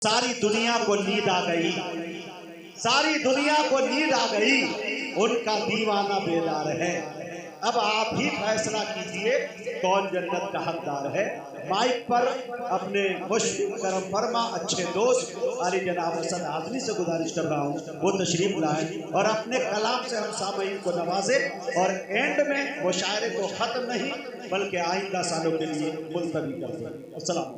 सारी दुनिया को नींद आ गई, सारी दुनिया को नींद आ गई, उनका दीवाना बेदार है। अब आप ही फैसला कीजिए कौन जन्नत का हकदार है। माइक पर अपने मुश्किल करम फरमा अच्छे दोस्त अली जनाब हसन आजमी से गुजारिश कर रहा हूँ वो तशरीफ लाए और अपने कलाम से हम सामईन को नवाजे और एंड में मुशायरे को ख़त्म नहीं बल्कि आइंदा सालों के लिए मुलतवी कर दें। अस्सलाम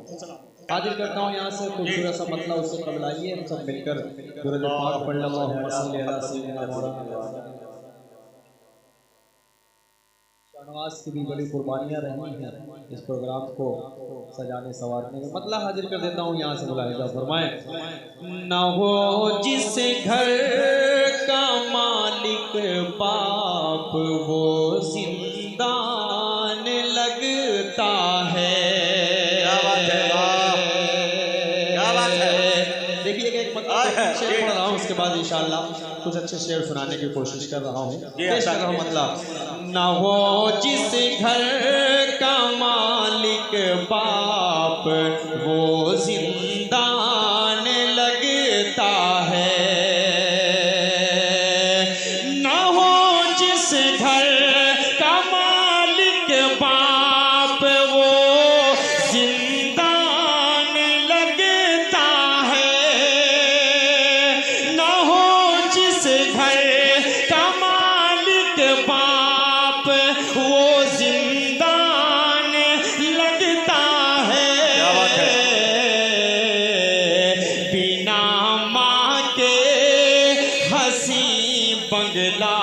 हाजिर करता हूँ यहाँ से खूबसूरत सा मतलब उससे कबल आइए हम सब मिलकर दुरूद पाक पढ़ शाहनवाज की भी बड़ी कुर्बानियाँ रही हैं इस प्रोग्राम को सजाने संवारने में। मतलब हाजिर कर देता हूँ यहाँ से मुलाहिजा फरमाएं। न हो जिस घर का मालिक बाप वो जिंदान लगता है। देखिए एक मतलब शेर पढ़ रहा हूँ उसके बाद इंशाअल्लाह कुछ अच्छे शेर सुनाने की कोशिश कर रहा हूँ। मतलब न हो जिस घर का मालिक बाप वो जिंदान लगता है। न हो जिस घर का मालिक बाप वो जिंदान लगता है। न हो जिस घर का मालिक बाप वो जिंदान लगता है। बिना माँ के हंसी बंगला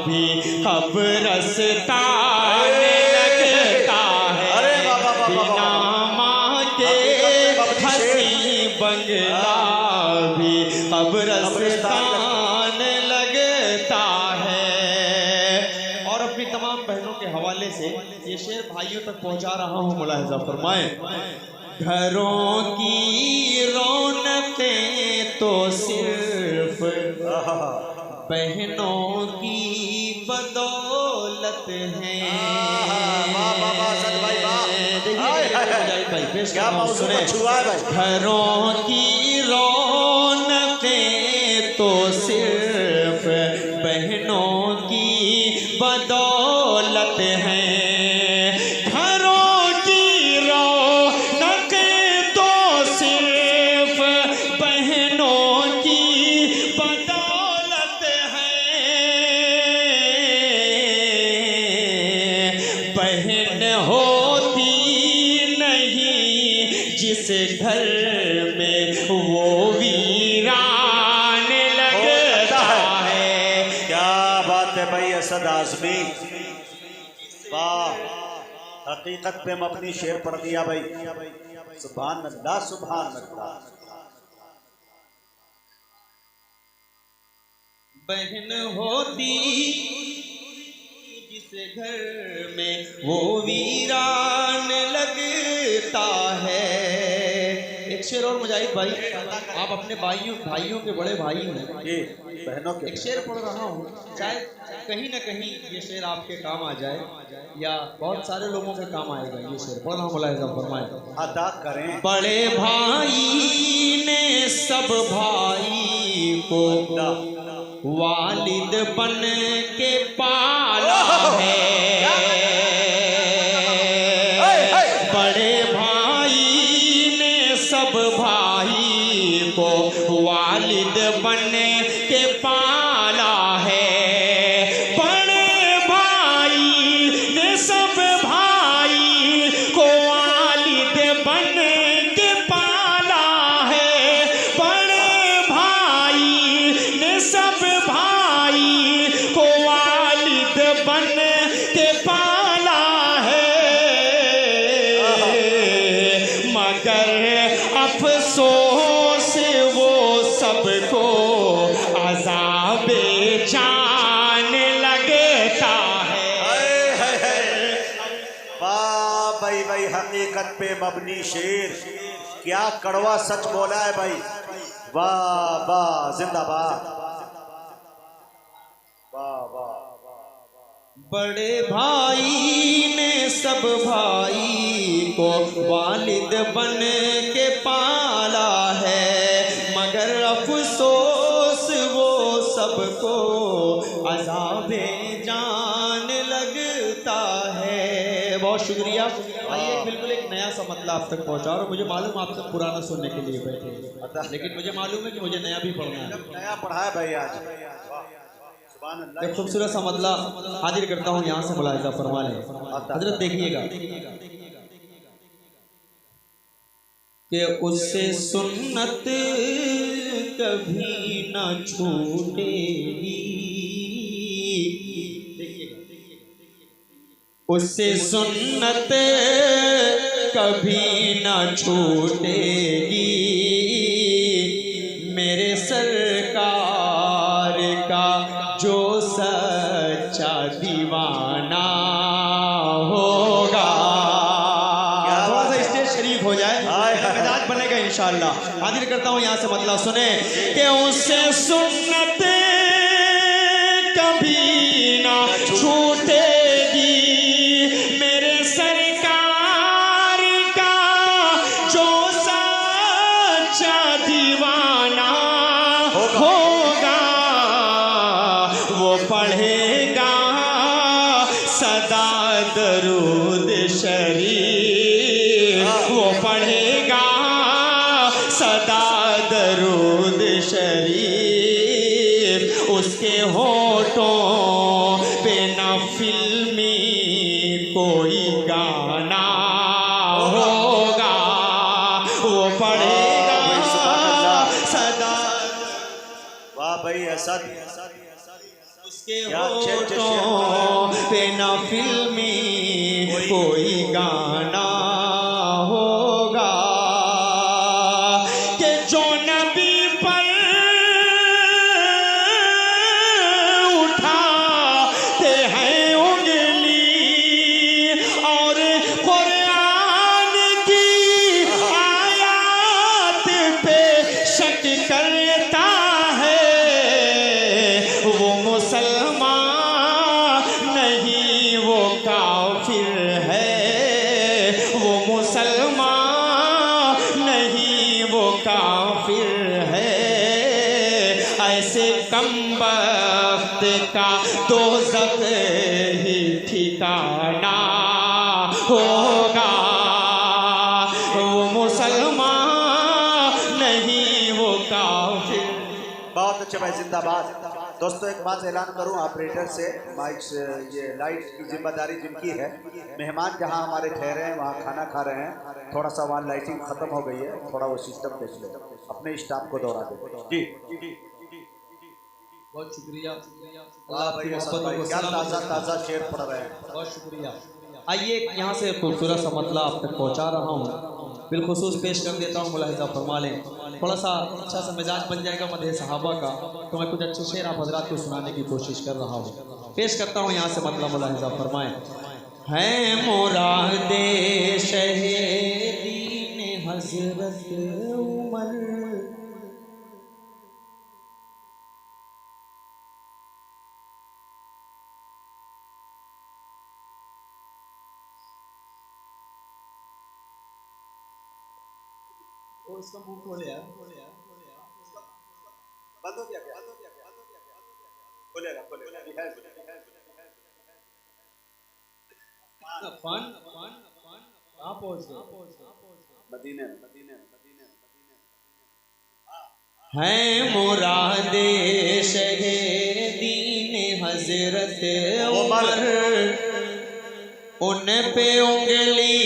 भी कब्रिस्तान लगता है। बिना माँ के हंसी बंगला भी कब्रिस्तान लगता है। और अपनी तमाम बहनों के हवाले से ये शेर भाइयों तक पहुंचा रहा हूँ, मुलाहिजा फरमाएं। घरों की रौनकें तो सिर्फ बहनों की बदौलत है। घरों की रौनकें तो सिर्फ बहनों की बदौलत है। घरों की रौनकें तो सिर्फ बहनों की बदौलत है। बहन होती नहीं जिस घर में वो वीरान लगता है। क्या बात है भाई असद आज़मी, वाह, हकीकत पे मबनी शेर पढ़ दिया भाई। सुभान अल्लाह सुभान अल्लाह। बहन होती जिस घर में वो वीरान लगता है। एक शेर और मुजाहिद भाई, आप अपने भाइयों के बड़े भाई हैं, ये बहनों के एक शेर पढ़ रहा हूँ, शायद कहीं ना कहीं ये शेर आपके काम आ जाए या बहुत सारे लोगों के काम आएगा। ये शेर पढ़ रहा हूँ, मुलाहिजा फरमाएं। अदा करें। बड़े भाई ने सब भाई को वालिद बन के पाला है। बड़े भाई ने सब भाई को वालिद बन के पाला है। बड़े भाई ने सब भाई को वालिद बन के पाला है। बड़े भाई ने सब भाई को वालिद बन के पाला है। मगर अफसोस वो सबको अज़ाबे जान लगता है। वाह भाई भाई, हकीकत पे मबनी शेर, क्या कड़वा सच बोला है भाई। वाह वाह, जिंदाबाद। वाह वाह। बड़े भाई ने सब भाई को वालिद बन के पाला है। को अज़ाबे जान लगता है। बहुत शुक्रिया। आइए बिल्कुल एक नया सा मतलब आप तक पहुंचा, और मुझे मालूम आप सब पुराना सुनने के लिए बैठे हैं, लेकिन मुझे मालूम है कि मुझे नया भी पढ़ना है। नया पढ़ा है भाई आज। एक खूबसूरत सा मतलब हाजिर करता हूँ, यहाँ से मुलाहिजा फरमा लें हजरत। देखिएगा कि उससे सुन्नत कभी ना छूटेगी, उससे सुन्नत कभी ना छूटेगी, मेरे सरकार का जो सच्चा दीवाना होगा। थोड़ा सा स्टेज शरीक हो जाए, मिजाज बनेगा इंशाअल्लाह। हाजिर करता हूँ यहाँ से मतलब सुने कि उससे सुन्नत कभी ना छूटेगी, मेरे सरकार का जो सच्चा दीवाना होगा, वो पढ़ेगा सदा दरूद शरीफ, वो पढ़ेगा सदा दरूद शरीफ, उसके होठों पे न फिल्मी कोई गाना होगा, वो पढ़ेगा सदा। वाह भाई असद, उसके होठों पे न फिल्मी कोई गाना होगा, कि जो नबी पर उठाते हैं उंगली और कुरान की आयत पे शक करता है, वो मुसलमान नहीं वो काफिर है, वो मुसलमान नहीं वो काफिर है, ऐसे कमबख्त का दोज़ख ही ठिकाना होगा, वो मुसलमान नहीं वो काफिर। बहुत अच्छे भाई, जिंदाबाद। दोस्तों एक बात ऐलान करूं ऑपरेटर से, माइक से, ये लाइट की जिम्मेदारी जिनकी है, मेहमान जहां हमारे ठहरे हैं वहां खाना खा रहे हैं, थोड़ा सा वहां लाइटिंग खत्म हो गई है, थोड़ा वो सिस्टम देख लो, अपने स्टाफ को दोहरा दो जी। बहुत शुक्रिया। क्या ताज़ा ताज़ा शेर पढ़ रहे हैं, बहुत शुक्रिया। आइए यहाँ से खूबसूरत सा मतलब आप तक पहुँचा रहा हूँ, बिलखुसूस पेश कर देता हूँ, मुलाहिजा फरमा लें। थोड़ा सा अच्छा सा मिजाज बन जाएगा मदह सहाबा का, तो मैं कुछ अच्छे शेर आप हजरात को सुनाने की कोशिश कर रहा हूँ। पेश करता हूँ यहाँ से मतलब, मुलाहिजा फरमाएं। है मुरादे शहे दीन हजरत उमर, उसका मुंह खोले यार, बंद हो गया क्या? खोलेगा फन कहाँ पहुँच गए? मदीने। है मुरादे शहे दीन हजरत उमर, उन पे उंगली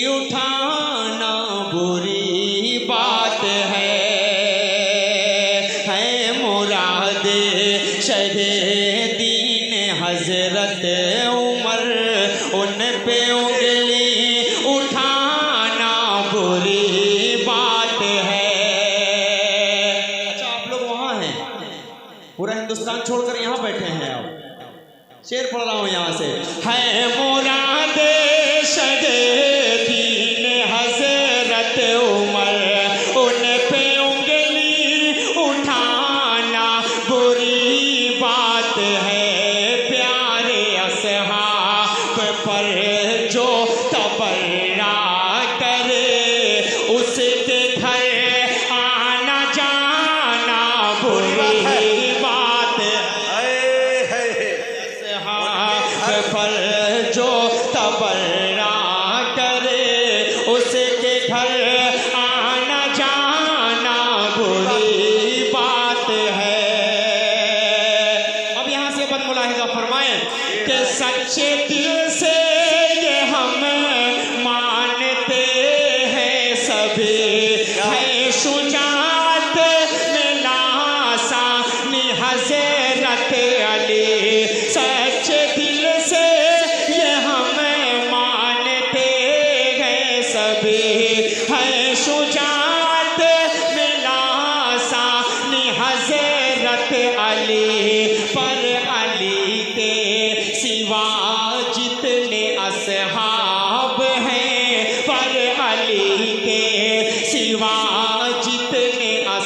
उठाना बुरी बात है मुरादे शहे दीन हजरत उमर, उन पे उंगली उठाना बुरी बात है। अच्छा आप लोग वहाँ हैं, पूरा हिंदुस्तान छोड़कर यहाँ बैठे हैं आप। शेर पढ़ रहा हूँ यहाँ से। है मुरादे शहे दीन हजरत उमर, उन पे उंगली उठाना बुरी बात है। प्यारे असहाब पर जो तबर्रा करे, उसके घर आना जाना बुरी बात है।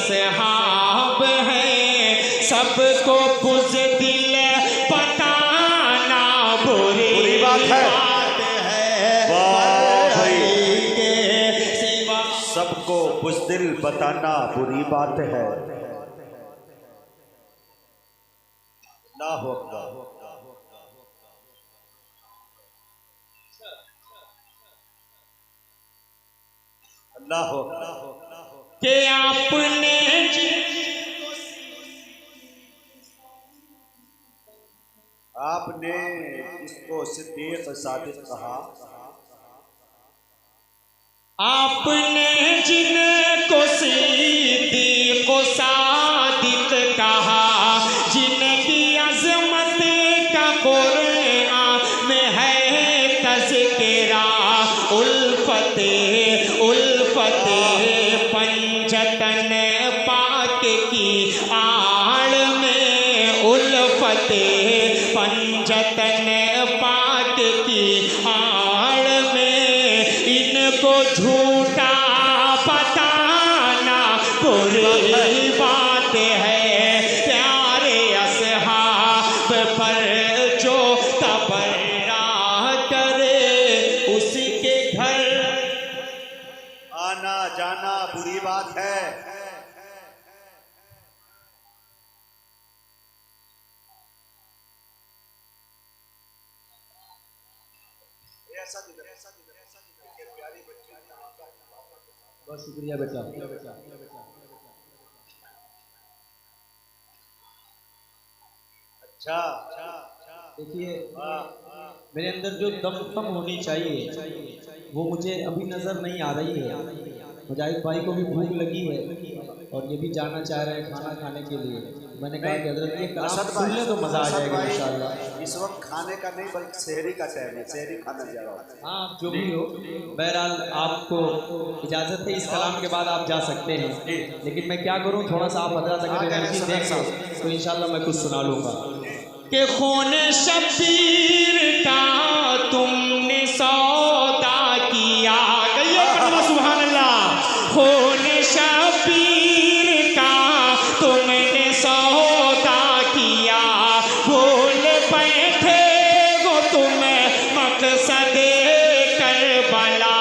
असहाब हैं, सबको बुज़दिल बताना बुरी बात है। सबको बुज़दिल बताना बुरी बात है। अल्लाहु अकबर। अल्लाहु अकबर। कि आपने इसको सिद्दीक़ सादिक़ कहा, आपने जिनको सिद्दीक़ सादिक़ कहा, जिनकी अज़मत का कुरान में है तज़किरा, उल्फते पंजतन पाक की आड़ में, उल्फते पंजतन पाक की आड़ में, इनको झूठा बताना बुरी बात है। प्यारे असहाब पर जो तबर्रा करे, उसके घर आना जाना बुरी बात है। बहुत शुक्रिया बेटा। अच्छा देखिए, मेरे अंदर जो दम होनी चाहिए वो मुझे अभी नज़र नहीं आ रही है। मुजाहिद भाई को भी भूख लगी है और ये भी जाना चाह रहे हैं खाना खाने के लिए। मैंने कहा कि हज़रत ये कलाम सुन ले तो मज़ा आ जाएगा इंशाअल्लाह। इस वक्त खाने का नहीं बल्कि सहरी का टाइम है, सहरी खाना जा रहा है। हाँ, जो भी हो, बहरहाल आपको इजाज़त है, इस कलाम के बाद आप जा सकते हैं। लेकिन मैं क्या करूँ, थोड़ा सा आप हज़रत अगर एनर्जी देंगे तो इंशाअल्लाह मैं कुछ सुना लूँगा। कि खून शबीर का तुमने सौदा किया, सुभान अल्लाह। खून शबीर का तुमने सौदा किया, भूल बैठे वो तुम्हें मकसद करबला,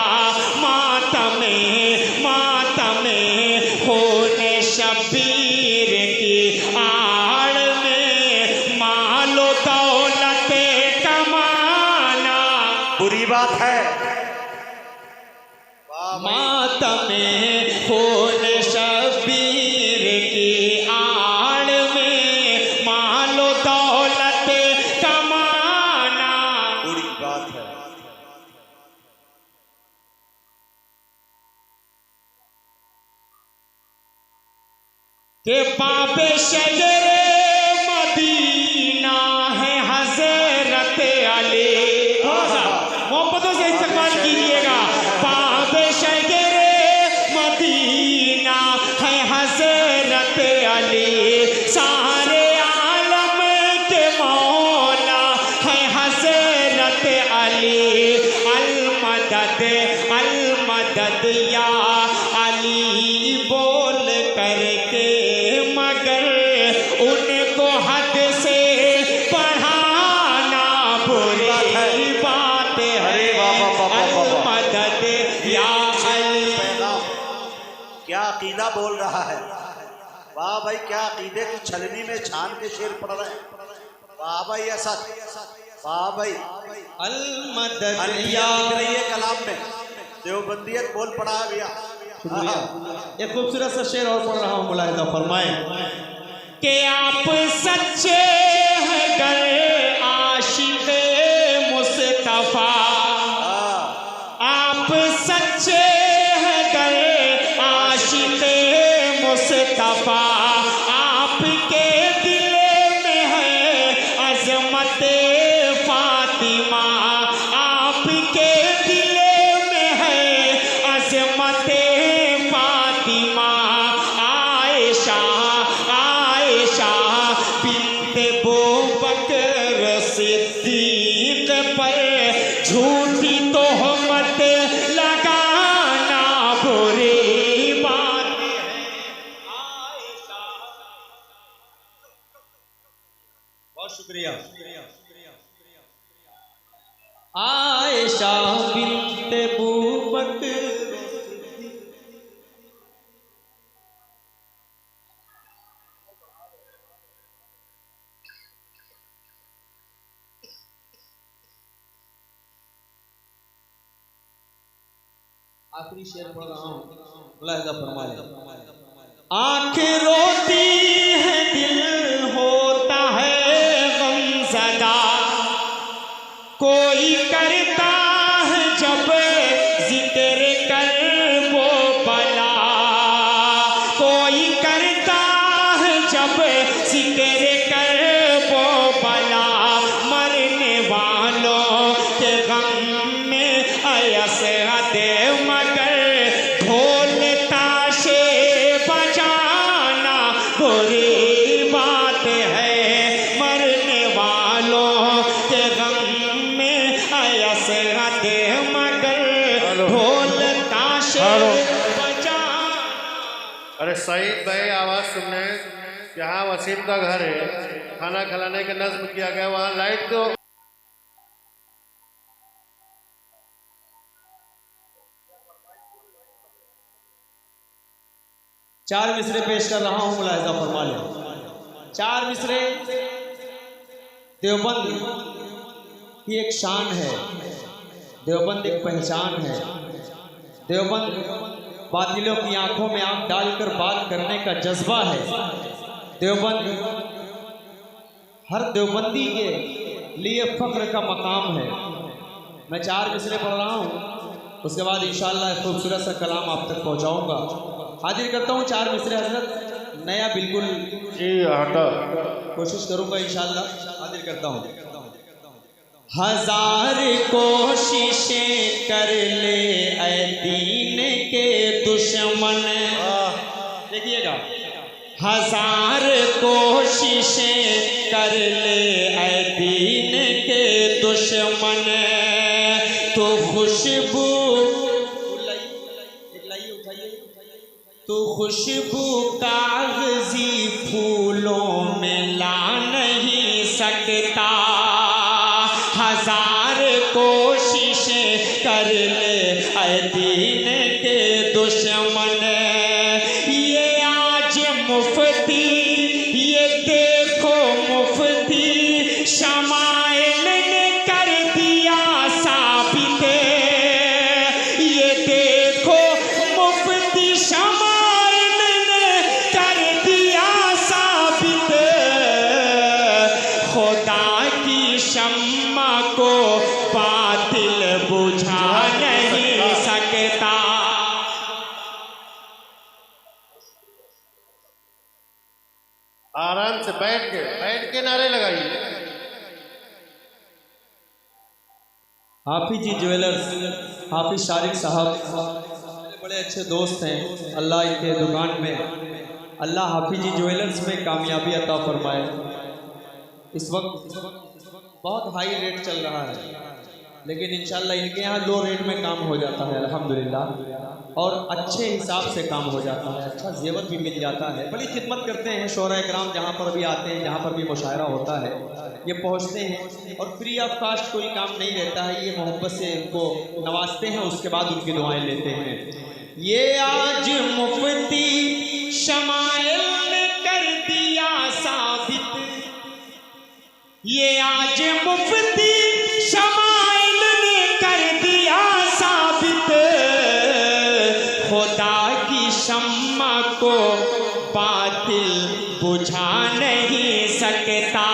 मातमे खून शबीर की आड़ में मालो दौलत कमाना बुरी बात है। मातमे खून शबीर की आड़ में मालो दौलत कमाना बुरी बात है। के बाबे शजरे मदीना है हज़रत अली। मोहब्बतों से इस्तेमाल कीजिएगा। बाबे शजरे मदीना है हज़रत अली, सारे आलम के मौला है हज़रत अली। अल मदद या अली बोल करके मगर उनको हद से बढ़ाना बुरी बात है। मदद या क्या अकीदा बोल रहा है। वाह भाई, क्या अकीदे की छलनी में छान के शेर पढ़ रहे हैं। वाह भाई, ऐसा वाह भाई। अल मदद या कलाम में देवबंदियत बोल पड़ा है भैया। शुक्रिया। एक खूबसूरत सा शेर और पढ़ रहा हूँ, मुलाहिदा फरमाएं कि आप सच्चे हैं गर आशिक़े मुस्तफ़ा, आप सच्चे हैं गर आशिक़े मुस्तफ़ा, आपके दिल में है अज़मत फातिमा, आपके दिल में है अज़मत फातिमा। आयशा बिन्ते बूबकर सिद्दीक़ पर झूठी तोहमत लगाना बुरी बात है। बहुत शुक्रिया। आयशा बिन्ते बूबकर आखिरी शेर पढ़ रहा हूँ, मुलाहिजा फरमाए। आँख रोती है, दिल होता है गमज़दा, कोई करता है जब जिक्र कर वो बला, कोई करता है जब जिक्र कर वो बला, मरने वालों के गम में अयस दे मगर ढोल ताशे बजाना बुरी बात है, मरने वालों के गम में अयस दे मगर ढोल ताशे बजाना। अरे सईद भाई आवाज सुनने, यहाँ वसीम का घर है, खाना खिलाने का नज्म किया गया, वहाँ लाइट दो। चार मिसरे पेश कर रहा हूँ, मुलाहिजा फरमा लें। चार मिसरे देवबंद की एक शान है, देवबंद एक पहचान है। देवबंद बातिलों की आंखों में आंख डालकर बात करने का जज्बा है। देवबंद हर देवबंदी के लिए फख्र का मकाम है। मैं चार मिसरे पढ़ रहा हूँ, उसके बाद इंशाअल्लाह खूबसूरत सा कलाम आप तक पहुँचाऊँगा। हाजिर करता हूँ चार मिसरे हजरत, नया बिल्कुल जी हटा कोशिश करूँगा इंशाअल्लाह। हाजिर करता हूँ। हजार कोशिशें कर ले ऐ दीन के दुश्मन, देखिएगा। हजार कोशिशें कर ले ऐ दीन के दुश्मन, तो खुशबू तो खुशबू कागजी फूलों में ला नहीं सकता। हजार कोशिशें कर ले ऐ दीन के दुश्मन, ये आज मुफ्ती, ये देखो मुफ्ती शमाइल ने कर दिया साबित, ये देखो मुफ्ती शमाइल ने कर दिया साबित, खुदा की शम्मा को बातिल बुझा नहीं सकता। आराम से बैठ के नारे लगाइए। हाफिज जी ज्वेलर्स, हाफिज शारिक साहब बड़े अच्छे दोस्त हैं। अल्लाह इनके दुकान में, अल्लाह हाफिज जी ज्वेलर्स में कामयाबी अता फरमाए। इस वक्त बहुत हाई रेट चल रहा है, लेकिन इंशाल्लाह इनके यहाँ लो रेट में काम हो जाता है अल्हम्दुलिल्लाह, और अच्छे हिसाब से काम हो जाता है, अच्छा जेवर भी मिल जाता है। बड़ी खिदमत करते हैं शोरा इकराम, जहाँ पर भी आते हैं, जहाँ पर भी मुशायरा होता है ये पहुँचते हैं, और फ्री ऑफ कास्ट कोई काम नहीं रहता है, ये मोहब्बत से इनको नवाजते हैं, उसके बाद उनकी दुआएं लेते हैं। ये आज मुफ्ती शमाइल ने कर दिया साबित, ये आज मुफ्ती शमाइल ने कर दिया साबित, खुदा की शम्मा को बातिल बुझा नहीं सकता,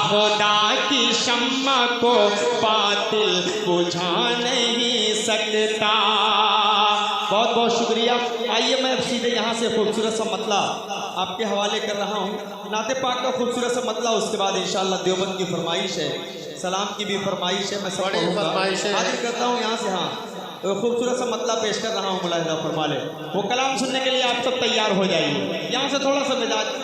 खुदा की शम्मा को बातिल बुझा नहीं सकता। बहुत बहुत शुक्रिया। आइए मैं सीधे यहाँ से खूबसूरत सा मतला आपके हवाले कर रहा हूँ, नाते पाक का खूबसूरत सा मतला, उसके बाद इंशाअल्लाह देवबंद की फरमाइश है, सलाम की भी फरमाइश है, मैं सब फरमाइश है। हाजिर करता हूँ यहाँ से। हाँ, तो खूबसूरत सा मतला पेश कर रहा हूँ, मुलाहिजा फरमा ले। वो कलाम सुनने के लिए आप सब तैयार हो जाइए। यहाँ से थोड़ा सा मिजाज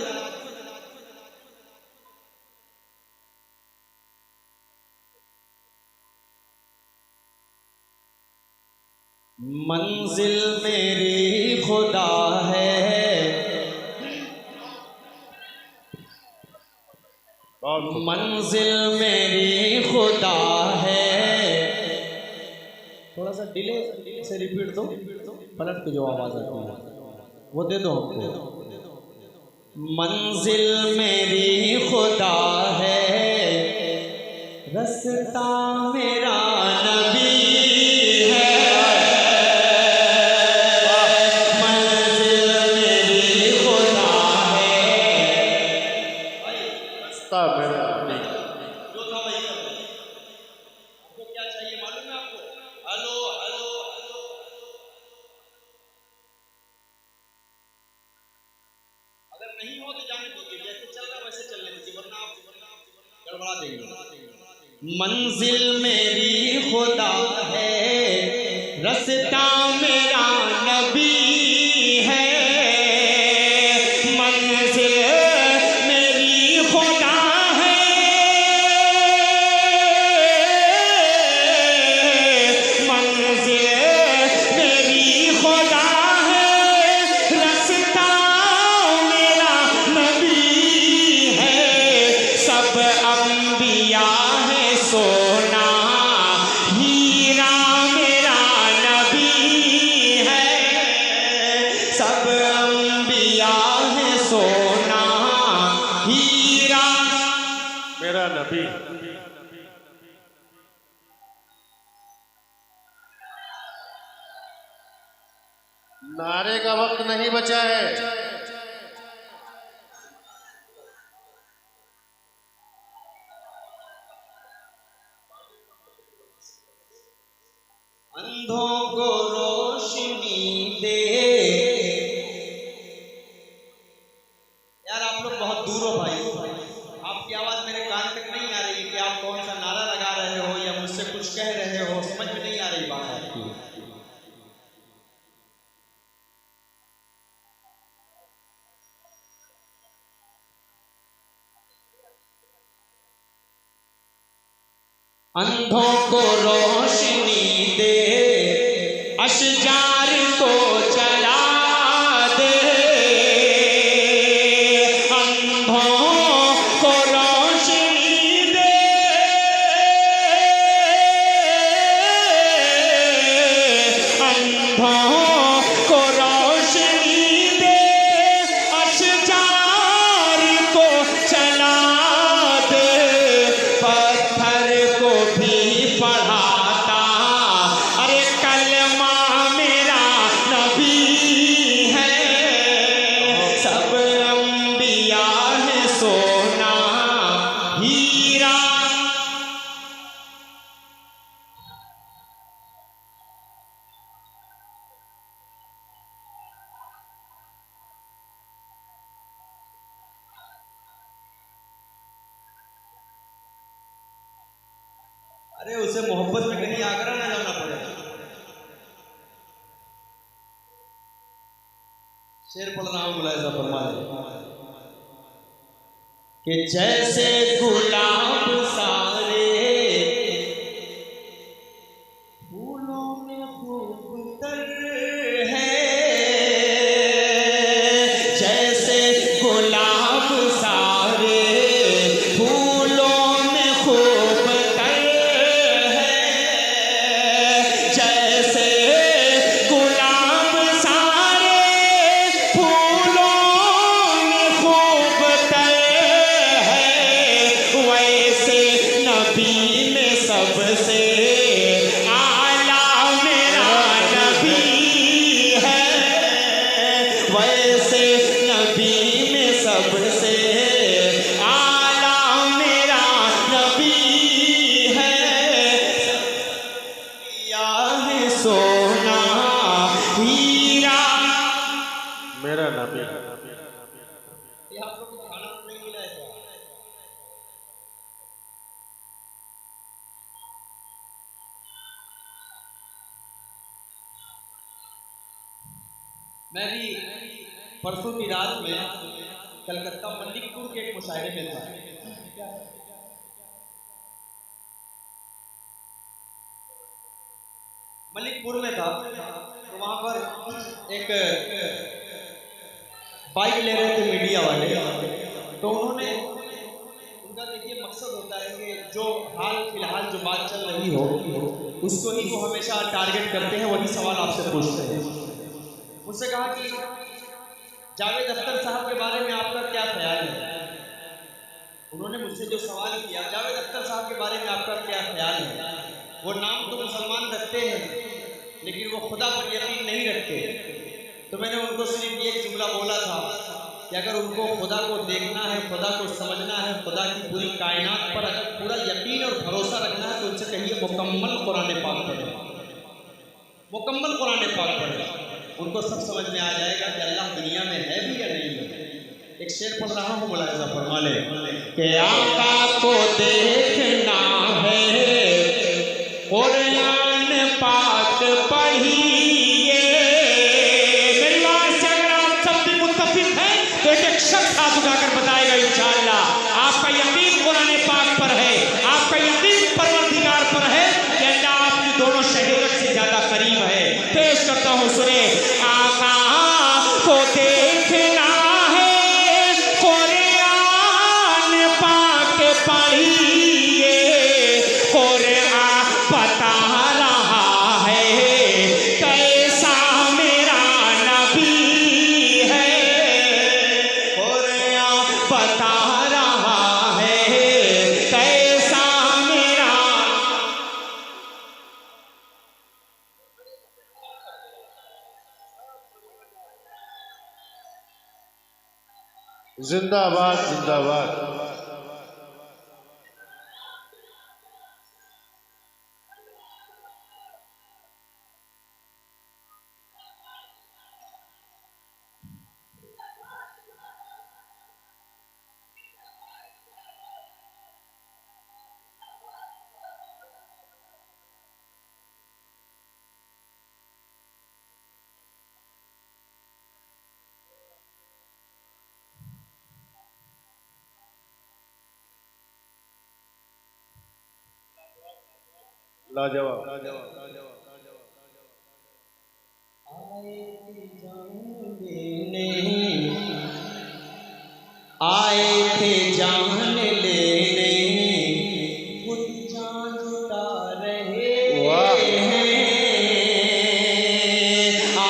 मंजिल मेरी खुदा है। मंजिल मेरी खुदा है। थोड़ा सा डिले से रिपीट दो, पलट के जो आवाज आती है वो दे दो हमको। मंजिल मेरी खुदा है, रास्ता मेरा नबी है। मंजिल मेरी खुदा है, रास्ता मेरा नबी। जो था वही कर रहे हैं। आपको क्या चाहिए मालूम है आपको? Hello hello hello. अगर नहीं हो तो जाने दीजिए, जैसे चल रहा वैसे चलने दीजिए, वरना आप गड़बड़ा देंगे। मंजिल मेरी खुदा है, रास्ता मेरा नबी है। मंजिल मेरी खुदा है, मंजिल मेरी खुदा है, रास्ता मेरा नबी है। सब अंबिया है सोना, हीरा मेरा नबी है। सब अंबिया है सोना, हीरा मेरा नबी। नारे का वक्त नहीं बचा है। अंधों को रोशनी दे। यार आप लोग बहुत दूर हो भाई, आपकी आवाज मेरे कान तक नहीं आ रही कि आप कौन सा नारा लगा रहे हो या मुझसे कुछ कह रहे हो, समझ में नहीं आ रही बात आपकी। अंधों को रोशनी दे, अशजार को चला दे। अंधों को रोशनी दे, अंधों को रोशनी दे, अशजार को चला दे। पत्थर को भी पढ़ाता, अरे कलमा मेरा नबी है। सब अंबिया है सोना, हीरा। अरे उसे मोहब्बत में कहीं आगरा ना जाना पड़ेगा। शेर पढ़ रहा हूं, मुलाहिजा फरमाए कि जैसे गुलाब सारे फूलों में खूब तर है, जैसे गुलाब सारे फूलों में खूब तर है। जैसे गुलाब सारे फूलों में खूब तर है, वैसे नबी में सबसे आला मेरा नबी है। वैसे नबी में सबसे आला मेरा नबी है। या है सोना हीरा। मेरा नबी। ये आप लोग को खाना नहीं मिला है क्या? मैं भी परसों की रात में कलकत्ता मल्लिकपुर के एक मुशायरे में था। मल्लिकपुर में था तो वहां पर एक बाइक ले रहे थे मीडिया वाले, तो उन्होंने उनका मकसद होता है कि जो हाल फिलहाल जो बात चल रही हो उसको ही वो हमेशा टारगेट करते हैं, वही सवाल आपसे पूछते हैं। मुझसे कहा कि जावेद अख्तर साहब के बारे में आपका क्या ख्याल है। उन्होंने मुझसे जो सवाल किया, जावेद अख्तर साहब के बारे में आपका क्या ख्याल है। वो नाम तो मुसलमान रखते हैं लेकिन वो खुदा पर यकीन नहीं रखते। तो मैंने उनको सिर्फ ये जुमला बोला था कि अगर उनको खुदा को देखना है, खुदा को समझना है, खुदा की पूरी कायनात पर अगर पूरा यकीन और भरोसा रखना है तो उनसे कहिए मुकम्मल कुरान पाक पढ़े, मुकम्मल कुरान पाक पढ़े। उनको सब समझ में आ जाएगा कि अल्लाह दुनिया में है भी या नहीं है। एक शेर पढ़ रहा हूँ, मुलाहिजा फरमा ले कि आका को देखना है, कुरान पाक पढ़िए। मेरी बात से अगर आप सब भी मुत्तफिक हैं तो एक शख्स हाथ उठाकर बताएगा इंशाअल्लाह आपका यकीन कुरान पाक पर है, आपका यकीन परवरदिगार पर है कि अल्लाह आपकी दोनों शरीयत से ज्यादा करीब है। पेश करता हूँ, सुने। आका को देखना है, कुरान पाक पढ़िए। कुरान बता रहा है कैसा मेरा नबी है। कुरान बता रहा है कैसा मेरा। जिंदाबाद जिंदाबाद। लाजवाब। आए थे जान लेने, खुद जान लुटा रहे हैं।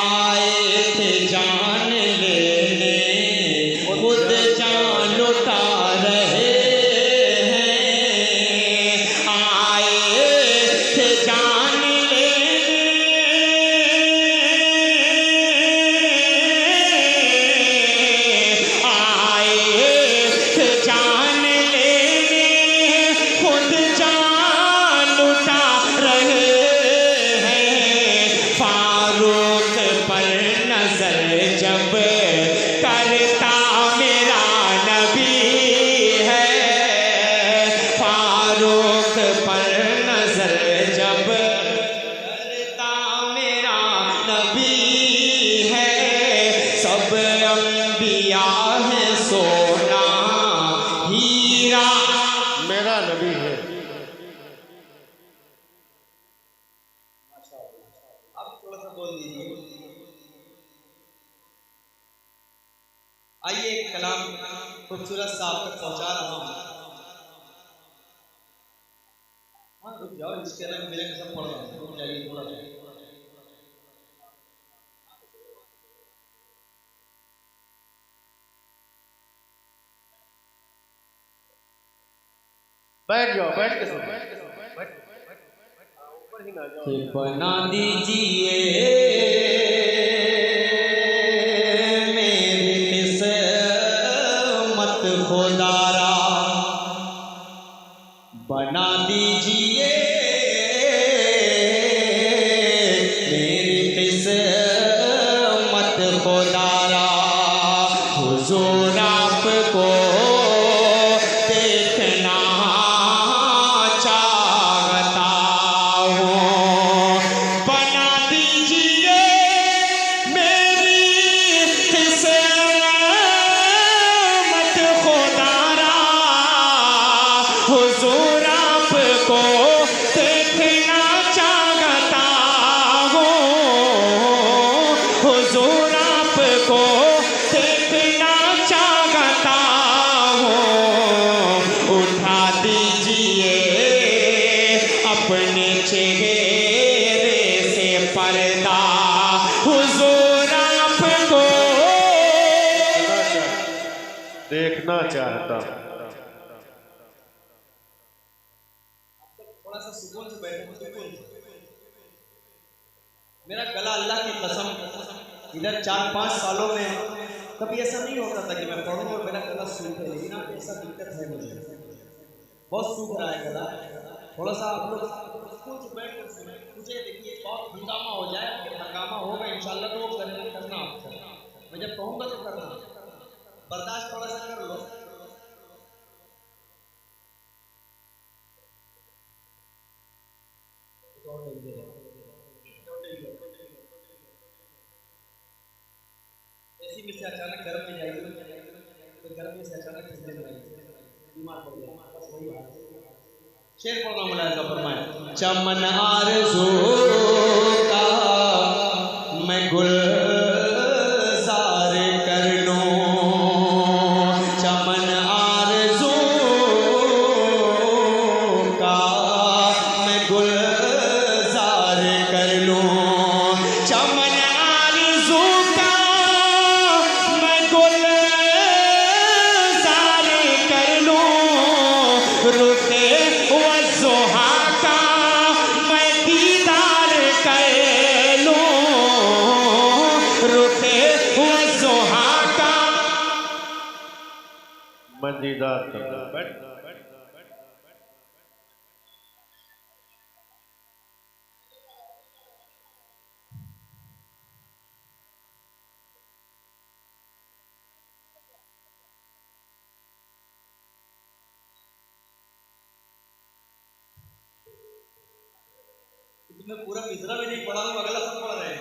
आए थे जान लेने, खुद जान लुटा रहे हैं। आए थे जान जब करता मेरा नबी है, फारूक पर नजर जब करता मेरा नबी है। सब अंबिया है सोना हीरा, मेरा नबी है। आप थोड़ा सा बोल दीजिए। आइए एक कलाम खूबसूरत सा आप तक पहुंचा रहा हूँ। हाँ रुक जाओ, इसके रंग बिरंग सब पढ़ रहा हूँ, रुक जाइए थोड़ा सा। बैठ जाओ, बैठ के सुनो। बना दीजिए मेरी किस्मत खुदारा, बना दीजिए मेरी किस्मत खुदारा। हुजूर आपको देखना चाहता हूँ, बना दीजिए मेरी किस्मत खुदारा। हुजूर आपको देखना चाहता हूँ, हुजूर आपको देखना चाहता देखना चाहता हूँ। थोड़ा सा सुकून से बैठो, सुकून से। मेरा गला अल्लाह की कसम इधर 4-5 सालों में कभी ऐसा नहीं होता था कि मैं पढ़ूँ और मेरा गला सूखे, लेकिन अब ऐसा दिक्कत है मुझे, बहुत सूख रहा है गला। थोड़ा सा आप लोग सुकून से बैठ कर सुने। मुझे देखिए बहुत हंगामा हो जाए, हंगामा होगा इंशाल्लाह तो वो करना आपको, मैं जब कहूँगा तो करना, बर्दाश्त थोड़ा सा कर लो। ऐसी में से अचानक गर्म में जाएगी तो गर्म में से अचानक ठंडे में जाएगी, बीमार पड़ जाएगा, बस वही बात है। शेर पढ़ना मुलायजा फरमाए। चमन आरज़ू का मैं गुलज़ार कर लूं, चमन आरज़ू का मैं गुलज़ार कर लूं, चमन आरज़ू का मैं गुलज़ार कर लूं, रुखे वज़ुहा का मैं दीदार कर लूं, रुखे वज़ुहा का मैं दीदार करना। बैठ। मैं पूरा मिसरा भी नहीं पढ़ा हूँ, अगला सब पढ़ रहे हैं।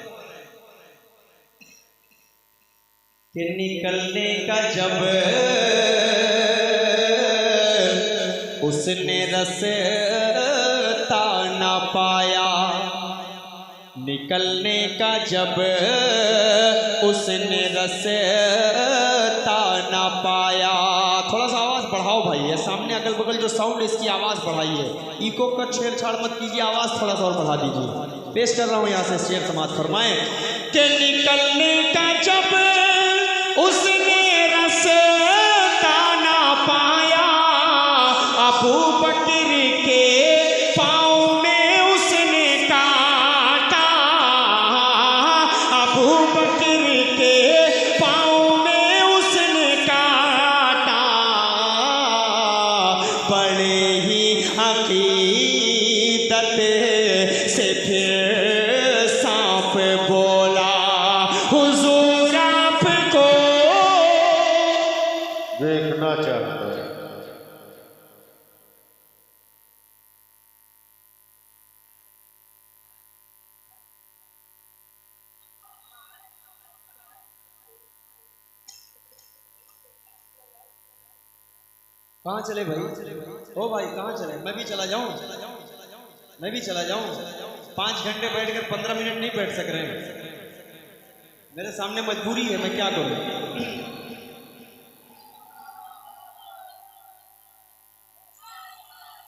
कि निकलने का जब उसने रास्ता ना पाया, निकलने का जब उसने रास्ता ना पाया। थोड़ा सा आवाज़ बढ़ाओ भाई, ये सामने अगल बगल जो साउंड है इसकी आवाज़ बढ़ाइए, इको का छेड़छाड़ मत कीजिए, आवाज़ थोड़ा सा और बढ़ा दीजिए। पेश कर रहा हूँ यहाँ से शेर समाज फरमाएं कि निकलने का जब उसने रास्ता ना पाया, अबू बकर के पाँव में उसने काटा, अबू बकर के पाँव में उसने काटा, बड़े ही अकीदत से फिर सांप बोला, हुजूर आपको देखना चाहता हूँ। कहाँ चले भाई? ओ भाई कहाँ चले? मैं भी चला जाऊँ, मैं भी चला जाऊँ। 5 घंटे बैठकर 15 मिनट नहीं बैठ सक रहे हैं, मेरे सामने मजबूरी है, मैं क्या करूँ?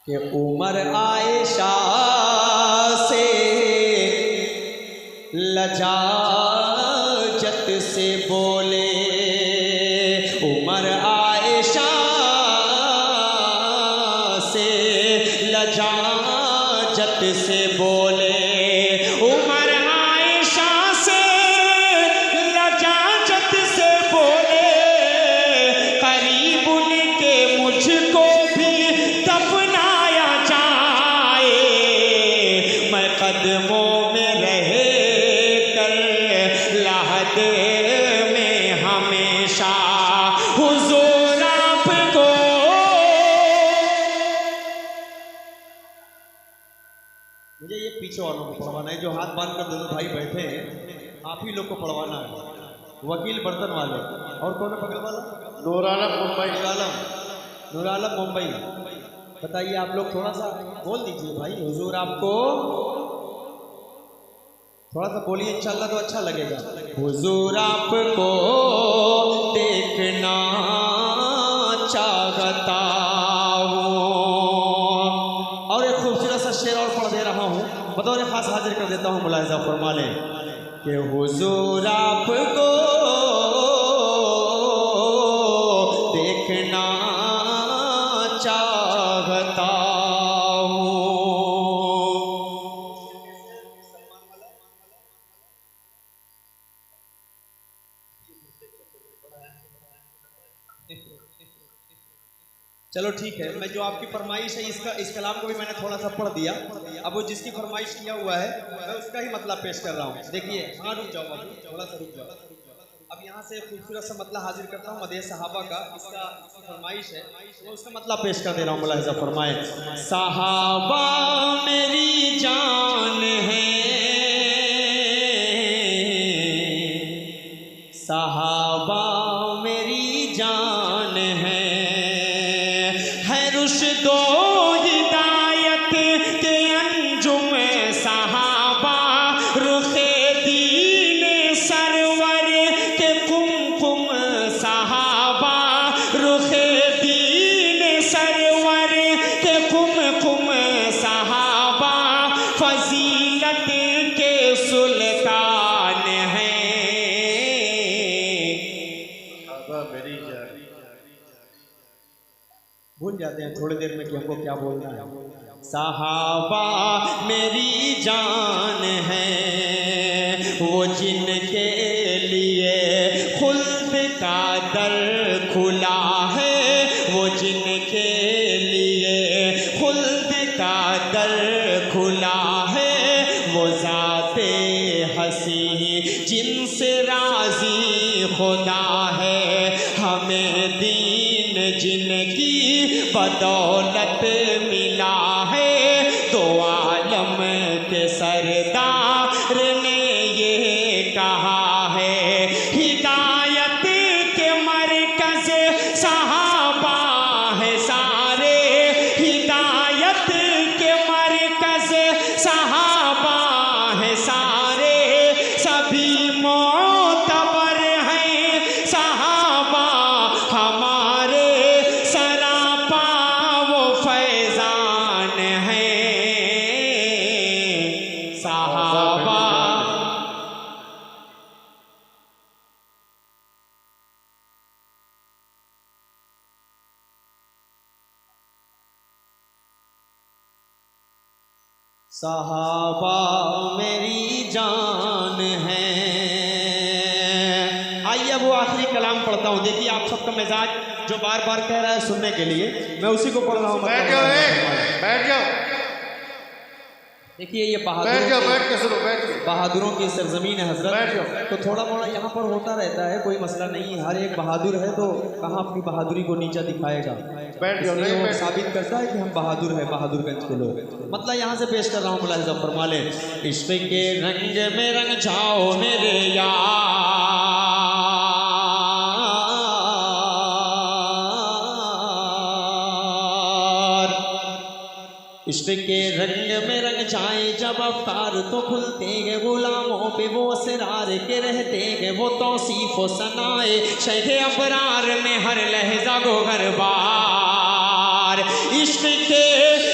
कि उमर आयशा से लजाजत से बोले, उमर आयशा से लजाजत से बोले, उमर आयशा से लजाजत से बोले, करीब उनके मुझको भी दफनाया जाए, मैं कदमों में रह कर lahad में हमेशा हुजूर आपको। मुझे ये पीछे वालों को पढ़वाना है, जो हाथ बांध कर दोनों भाई बैठे हैं, आप ही लोग को पढ़वाना है। वकील बर्तन वाले और कौन है बगल वाला? नूर आलम मुंबई। नूर आलम मुंबई। बताइए आप लोग थोड़ा सा बोल दीजिए भाई, हुजूर आपको थोड़ा सा बोलिए इंशाल्लाह तो अच्छा लगेगा। हुजूर आपको देखना चाहता हूँ। और एक खूबसूरत सा शेर और पढ़ दे रहा हूँ, बतौर खास हाजिर कर देता हूँ, मुलाहिजा फरमा लें कि हुजूर आपको देखना चाहता हूँ। चलो ठीक है, मैं जो आपकी फरमाइश है इस कलाम को भी मैंने थोड़ा सा पढ़ दिया। अब वो जिसकी फरमाइश किया हुआ है मैं उसका ही मतलब पेश कर रहा हूँ। देखिए, हाँ रुक जाओ बाबू, थोड़ा सा रुक जाओ। अब यहाँ से खूबसूरत सा मतलब हाजिर करता हूँ मदह सहाबा का। इसका फरमाइश है वो उसका मतलब पेश कर दे रहा हूँ। मुलाहिज़ा फरमाए, सहाबा मेरी जान है, सहाबा मेरी जान है रुश्दो हिदायत के अंजुम सहाबा, रुखे दीन सरवर के कुमकुम सहाबा, रुखे दीन सरवर के कुमकुम सहाबा, फजीलत के सुल्तान हैं। भूल जाते हैं थोड़ी देर में कि हमको क्या बोलना है। सहाबा मेरी जान है, वो जिनके लिए खुल्द का दर खुला है, वो जिनके लिए खुल्द का दर खुला है, वो ज़ाते हसी जिनसे राज़ी खुदा है, हमें दीन जिनकी बदौलत मिला है, तो आलम के सरदार ने ये कहा है, हिदायत के मरकज़ सहाबा है सारे, हिदायत के मरकज़ सहाबा है सारे, सभी मोतबर हैं सहाबा हमारे, सरापा वो फैजान है सहाबा। सहाबा मेरी जान है। आइए वो आखिरी कलाम पढ़ता हूँ। देखिए आप सबका मिजाज जो बार बार कह रहा है सुनने के लिए, मैं उसी को पढ़ रहा हूँ। बैठ जाओ, बैठ जाओ, देखिए ये बैठ जाओ, बैठ के सुनो, बैठ के। बहादुरों की सरजमीन है हजरत, बैठ जाओ। तो थोड़ा मोड़ा यहाँ पर होता रहता है, कोई मसला नहीं है। हर एक बहादुर है तो कहाँ अपनी बहादुरी को नीचा दिखाएगा। बैठ जाओ, इसलिए नहीं वो बैठ। साबित करता है कि हम बहादुर हैं, बहादुरगंज के लोग। मतलब यहाँ से पेश कर रहा हूँ, मुलाहिज़ा फरमा ले। इश्क़ के रंग में रंग जाओ मेरे यार, इश्क़ के रंग में रंग जाए जब अवतार, तो खुलते हैं गुलामों पे वो असरार के, रहते हैं वो तौसीफ़ व सनाए शैख़ अबरार में हर लहज़ा गोहर बार। इश्क़ के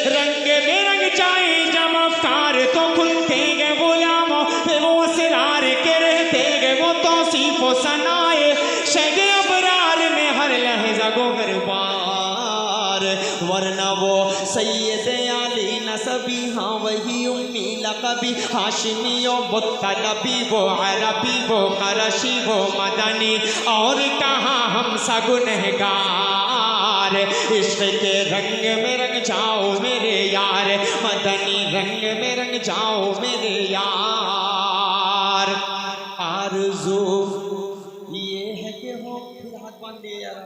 रंग में रंग जाए जब अवतार, तो खुलते हैं गुलामों पे वो असरार के, रहते हैं वो तौसीफ़ व सनाए शैख़ अबरार में हर लहज़ा गोहर बार। वरना वो सैयद आली नसबी, हाँ वही उम्मी लक़बी, हाशिमी ओ मुत्तलबी, वो अरबी वो क़रशी वो मदनी, और कहाँ हम सा गुनहगार। इश्क़ के रंग में रंग जाओ मेरे यार, मदनी रंग में रंग जाओ मेरे यार। आरज़ू ये है कि हो, फिर हाथ बांध दिए यार,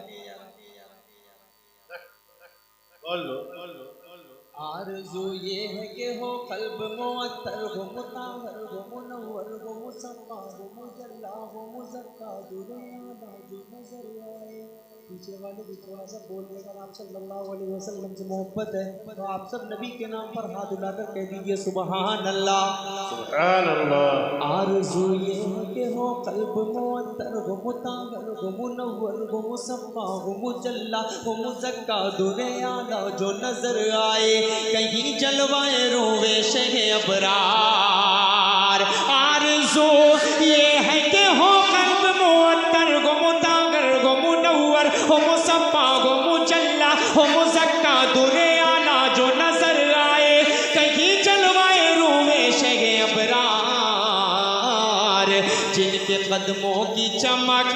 बोल लो, बोल लो, बोल लो। आरज़ू ये है कि हो क़ल्ब मुअत्तर हो, मुताहर हो, मुनव्वर हो, मुसफ़्फ़ा हो, मुजल्ला हो, मुज़क्का, दुनिया जो नज़र आए। पीछे वाले भी थोड़ा सा बोल देगा। आप सल्लल्लाहु अलैहि वसल्लम से मोहब्बत है तो आप सब नबी के नाम पर हाथ उठाकर कह दीजिए सुबहान अल्लाह, सुभान अल्लाह। आरज़ू ये है कि हो क़ल्ब मुअत्तर हो, मुताहर हो, मुनव्वर हो, मुसफ़्फ़ा हो, मुजल्ला हो, मुज़क्का, दुनिया जो नज़र आए। कहीं जलवाए रोवे शैख़ अबरार। आरज़ू ये है कि हो क़ल्ब मुअत्तर हो, मुताहर हो, मुनव्वर अकबर हो मुसफ़ा हो मुजल्ला हो मुज़क्का दुरे आला जो नजर आए कहीं जलवाए रूहे शगे अबरार जिनके कदमों की चमक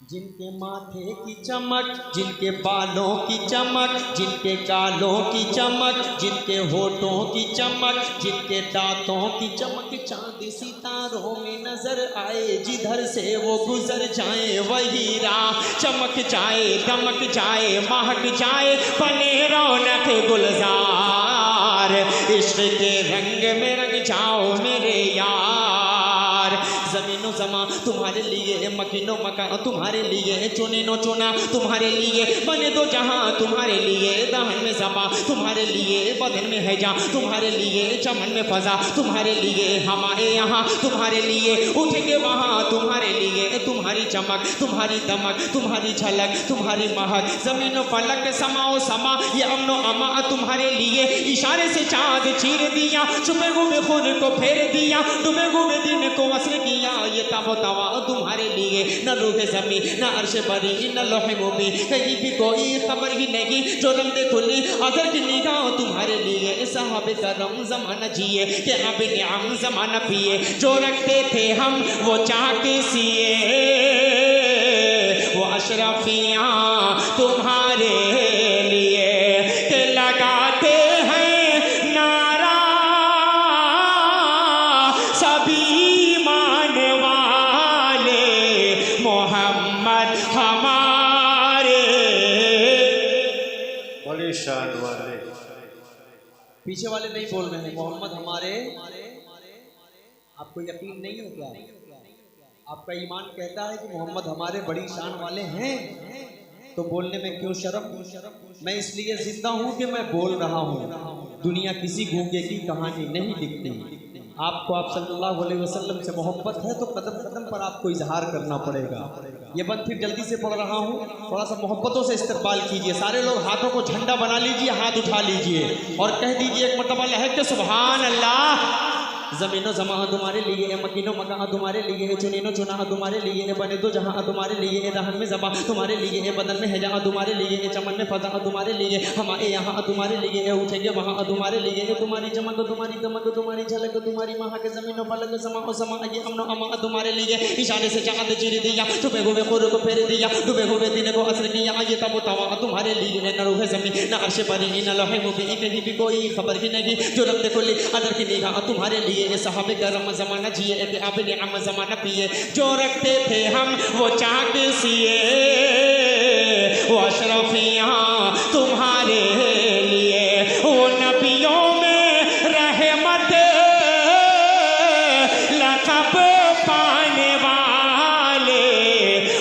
जिनके माथे की चमक जिनके बालों की चमक जिनके गालों की चमक जिनके होठों की चमक जिनके दांतों की चमक चांद सितारों में नजर आए जिधर से वो गुजर जाए वही राह चमक जाए दमक जाए महक जाए बने रौनक गुलजार इश्क के रंग में रंग जाओ मेरे यार ज़मीनो ज़मा तुम्हारे लिए मकीनो मका तुम्हारे लिए चुनिनो चुना तुम्हारे लिए बने दो जहां तुम्हारे लिए दहन में ज़बा तुम्हारे लिए बदन में है जा तुम्हारे लिए चमन में फजा तुम्हारे लिए हमारे यहाँ तुम्हारे लिए उठेंगे वहाँ तुम्हारे लिए तुम्हारी चमक तुम्हारी दमक तुम्हारी झलक तुम्हारी महक ज़मीनो फलक समाओ समा ये अमनो अमा तुम्हारे लिए इशारे से चाँद चीर दिया छुपे हुए खुद को फेर दिया डूबे हुए दिन को असर किया ये ताबो तवा तुम्हारे लिए न रूहे ज़मी न अर्श बरी न लोहे मुबी कहीं भी कोई खबर ही नहीं जो रंदे खुली अगर की निगाह तुम्हारे लिए साहबे करम ज़माना जिए के अब नियाम ज़माना पिए जो रखते थे हम वो चाह के सिए वो अशरफियाँ तुम्हारे लिए के लगाते हैं नारा सभी मोहम्मद हमारे बड़ी शान वाले पीछे वाले नहीं बोल रहे हैं मोहम्मद हमारे आपको यकीन नहीं है क्या आपका ईमान कहता है कि मोहम्मद हमारे बड़ी शान वाले हैं तो बोलने में क्यों शर्म मैं इसलिए जिंदा हूं कि मैं बोल रहा हूं दुनिया किसी गूंगे की कहानी नहीं लिखती आपको आप सल्लल्लाहु अलैहि वसल्लम से मोहब्बत है तो कदम कदम पर आपको इजहार करना पड़ेगा ये बंद फिर जल्दी से पढ़ रहा हूँ थोड़ा सा मोहब्बतों से इस्तेमाल कीजिए सारे लोग हाथों को झंडा बना लीजिए हाथ उठा लीजिए और कह दीजिए एक मरतबा लहक के सुभान अल्लाह ज़मीनो ज़मा तुम्हारे लिए मकीनो मका तुम्हारे लिए चुनीनो चुना तुम्हारे लिए बने दो जहाँ तुम्हारे लिए रहन में ज़बा तुम्हारे लिए बदन में है जहाँ तुम्हारे लिए चमन में फजा तुम्हारे लिए हमारे यहाँ तुम्हारे लिए उठेंगे वहाँ तुम्हारे लिए तुम्हारी चमक तुम्हारी दमक तुम्हारी झलक तुम्हारी महा के ज़मीनों पलक समा समा ये अमनो अमा तुम्हारे लिए इशारे से चाँद चीर दिया छुपे हुए खुर को फेर दिया डूबे हुए दिन को असर किया ये तब तवा तुम्हारे लिए न रूहे ज़मीन न अर्श परी न लोहे मुबी कहीं भी कोई खबर ही नहीं जो रब्ते खुली अदर की निगाह तुम्हारे लिए ये साहबे करम ज़माना जिए कि आप निअम ज़माना पिए जो रखते थे हम वो चाह के सिए वो अशरफियाँ तुम्हारे लिए वो नबियों में रहमत लक़ब पाने वाले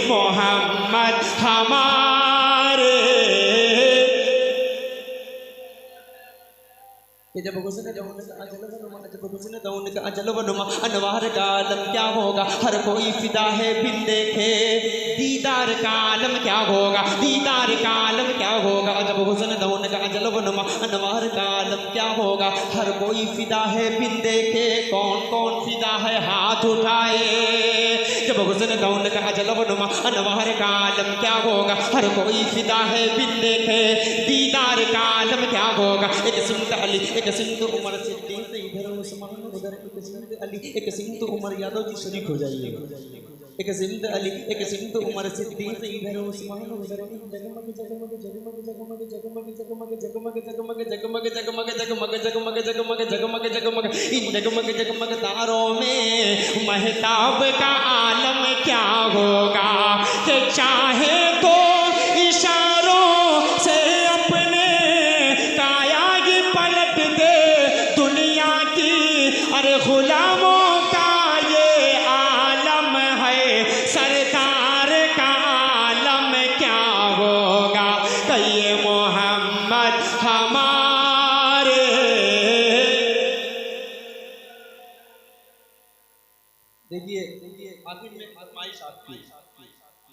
मोहम्मद हमारे जब हुस्न अनवार का आलम क्या होगा हर कोई फिदा है बिन देखे दीदार का आलम क्या होगा दीदार का आलम क्या होगा जब हुस्न दौन का जलवनुमा अनवार का आलम क्या होगा हर कोई फिदा है बिन देखे कौन कौन फिदा है हाथ उठाए जब हुस्न दौन का जलवनुमा अनवार का आलम क्या होगा हर कोई फिदा है बिन देखे दीदार का आलम क्या होगा एक सिमत अली एक सिमत उमर सिद्दीक इधर उस्मान उधर एक सिमत अली एक सिमत उमर यादव जी शरीक हो जाइए एक सिमत अली एक सिमत उमर सिद्दीक इधर उस्मान उधर जगमग जगमग जगमग जगमग जगमग जगमग जगमग जगमग जगमग जगमग जगमग जगमग जगमग जगमग जगमग इन जगमग जगमग तारों में महताब का आलम क्या होगा कि चाहे तो इशारों से अपने काया की पलट दे दुनिया की अरे गुलामों का ये आलम है सरकार का आलम क्या होगा कि ये मोहम्मद हमारे देखिए आखिर में फरमाइश आपकी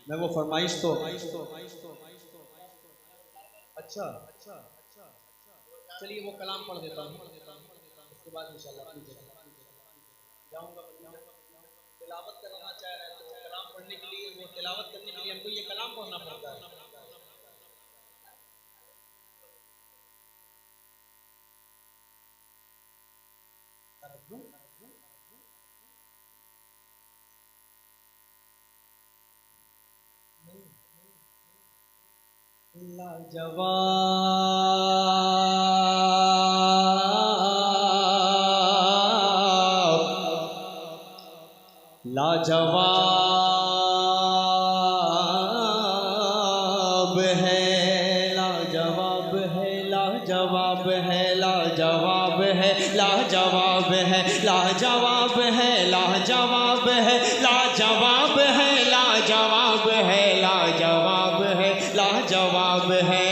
मैं वो फरमाइश तो अच्छा चलिए वो कलाम पढ़ देता हूँ उसके बाद इंशाल्लाह जाऊँगा तिलावत करना चाह रहे हैं तो कलाम पढ़ने के लिए, वो तिलावत करने के लिए हमको ये कलाम पढ़ना पड़ता है। लाजवाब है, लाजवाब है, लाजवाब है, लाजवाब है, लाजवाब है, लाजवाब है, लाजवाब है, लाजवाब है, लाजवाब है, लाजवाब है, लाजवाब है।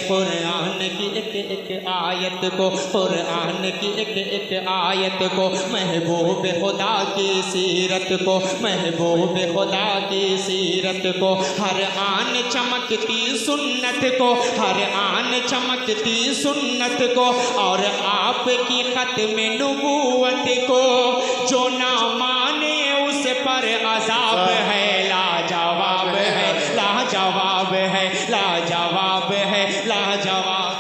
कुरान की एक आयत को, कुरान की एक आयत को, महबूब खुदा की सीरत को, महबूब खुदा की सीरत को, हर आन चमकती सुन्नत को, हर आन चमकती सुन्नत को, और आपकी खत्म नबूवत को, जो ना माने उस पर अज़ाब है। लाजवाब है, लाजवाब है, लाजवाब है, लाजवाब है।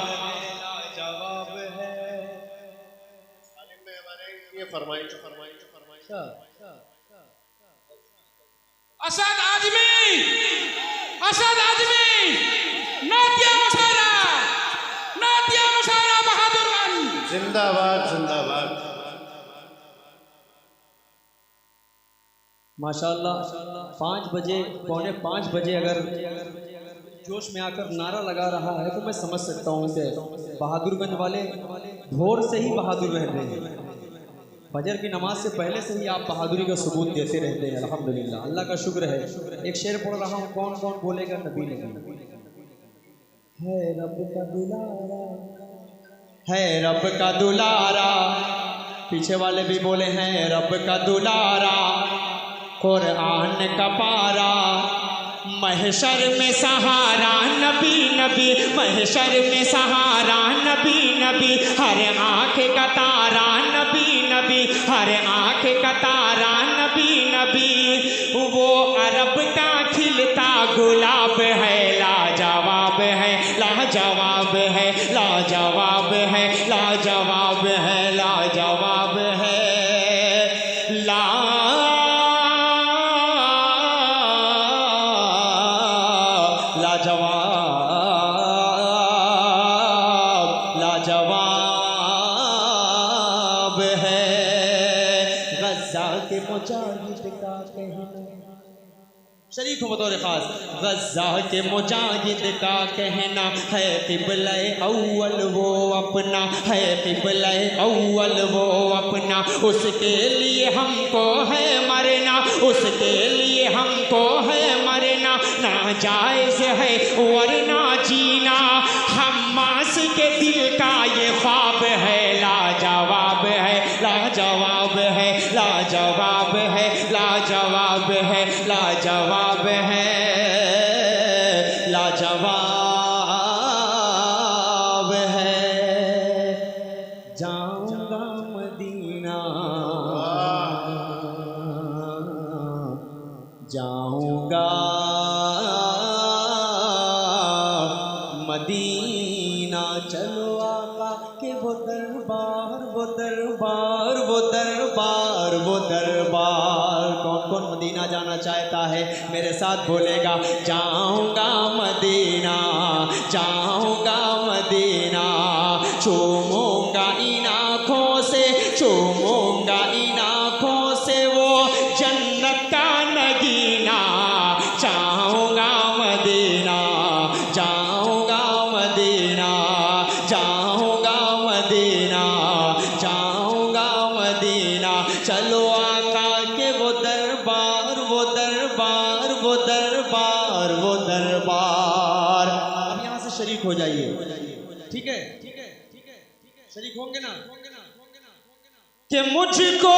ये फरमाइश असद आदमी, असद आदमी, नातिया मशारा बहादुरगंज जिंदाबाद जिंदाबाद। माशाल्लाह 5 बजे, पौने 5 बजे अगर जोश में आकर नारा लगा रहा है तो मैं समझ सकता हूँ कि बहादुरगंज वाले भोर से ही बहादुर रहते हैं। फजर की नमाज से पहले से ही आप बहादुरी का सबूत देते रहते हैं। अल्हम्दुलिल्लाह, अल्लाह का शुक्र है। एक शेर पढ़ रहा हूँ, कौन कौन बोलेगा? नबी नबी है रब का दुलारा, है रब का दुलारा, पीछे वाले भी बोले हैं रब का दुलारा, कुरान का पारा, महशर में सहारा नबी नबी, महशर में सहारा नबी नबी, हर आँख का तारा नबी नबी, हर आँख का तारा नबी नबी, वो अरब का खिलता गुलाब है। लाजवाब है, लाजवाब है, लाजवाब है, लाजवाब है, लाजवाब है, लाजवाब है। गज़ा के मुजाहिद का कहना, शरीफ बतौर खास, गज़ा के मुजाहिद का कहना है क़िबला अव्वल वो अपना, है क़िबला अव्वल वो अपना, उसके लिए हमको है मरना, उसके लिए हमको है मरना, नाजायज़ है वरना जीना, हम्मास के दिल का ये ख्वाब है। लाजवाब है, लाजवाब है, लाजवाब है, लाजवाब है, लाजवाब है, लाजवाब है। जाऊंगा मदीना, जाऊंगा मदीना, चलो आका के वो दरबार, वो दरबार, वो दरबार, वो दरबार। कौन कौन मदीना जाना चाहता है मेरे साथ बोलेगा? जाऊंगा मदीना, जाऊंगा मदीना, चूमूंगा इन आँखों से, चूमूंगा इन आँखों से वो जन्नत का नगीना, चाहूंगा मदीना, जाऊंगा मदीना, जाऊंगा मदीना, जाऊंगा मदीना, चलो आका के वो दरबार, वो दरबार, वो दरबार, वो दरबार। अब यहाँ से शरीक हो जाइए, ठीक है? शरीक होंगे ना? कि मुझको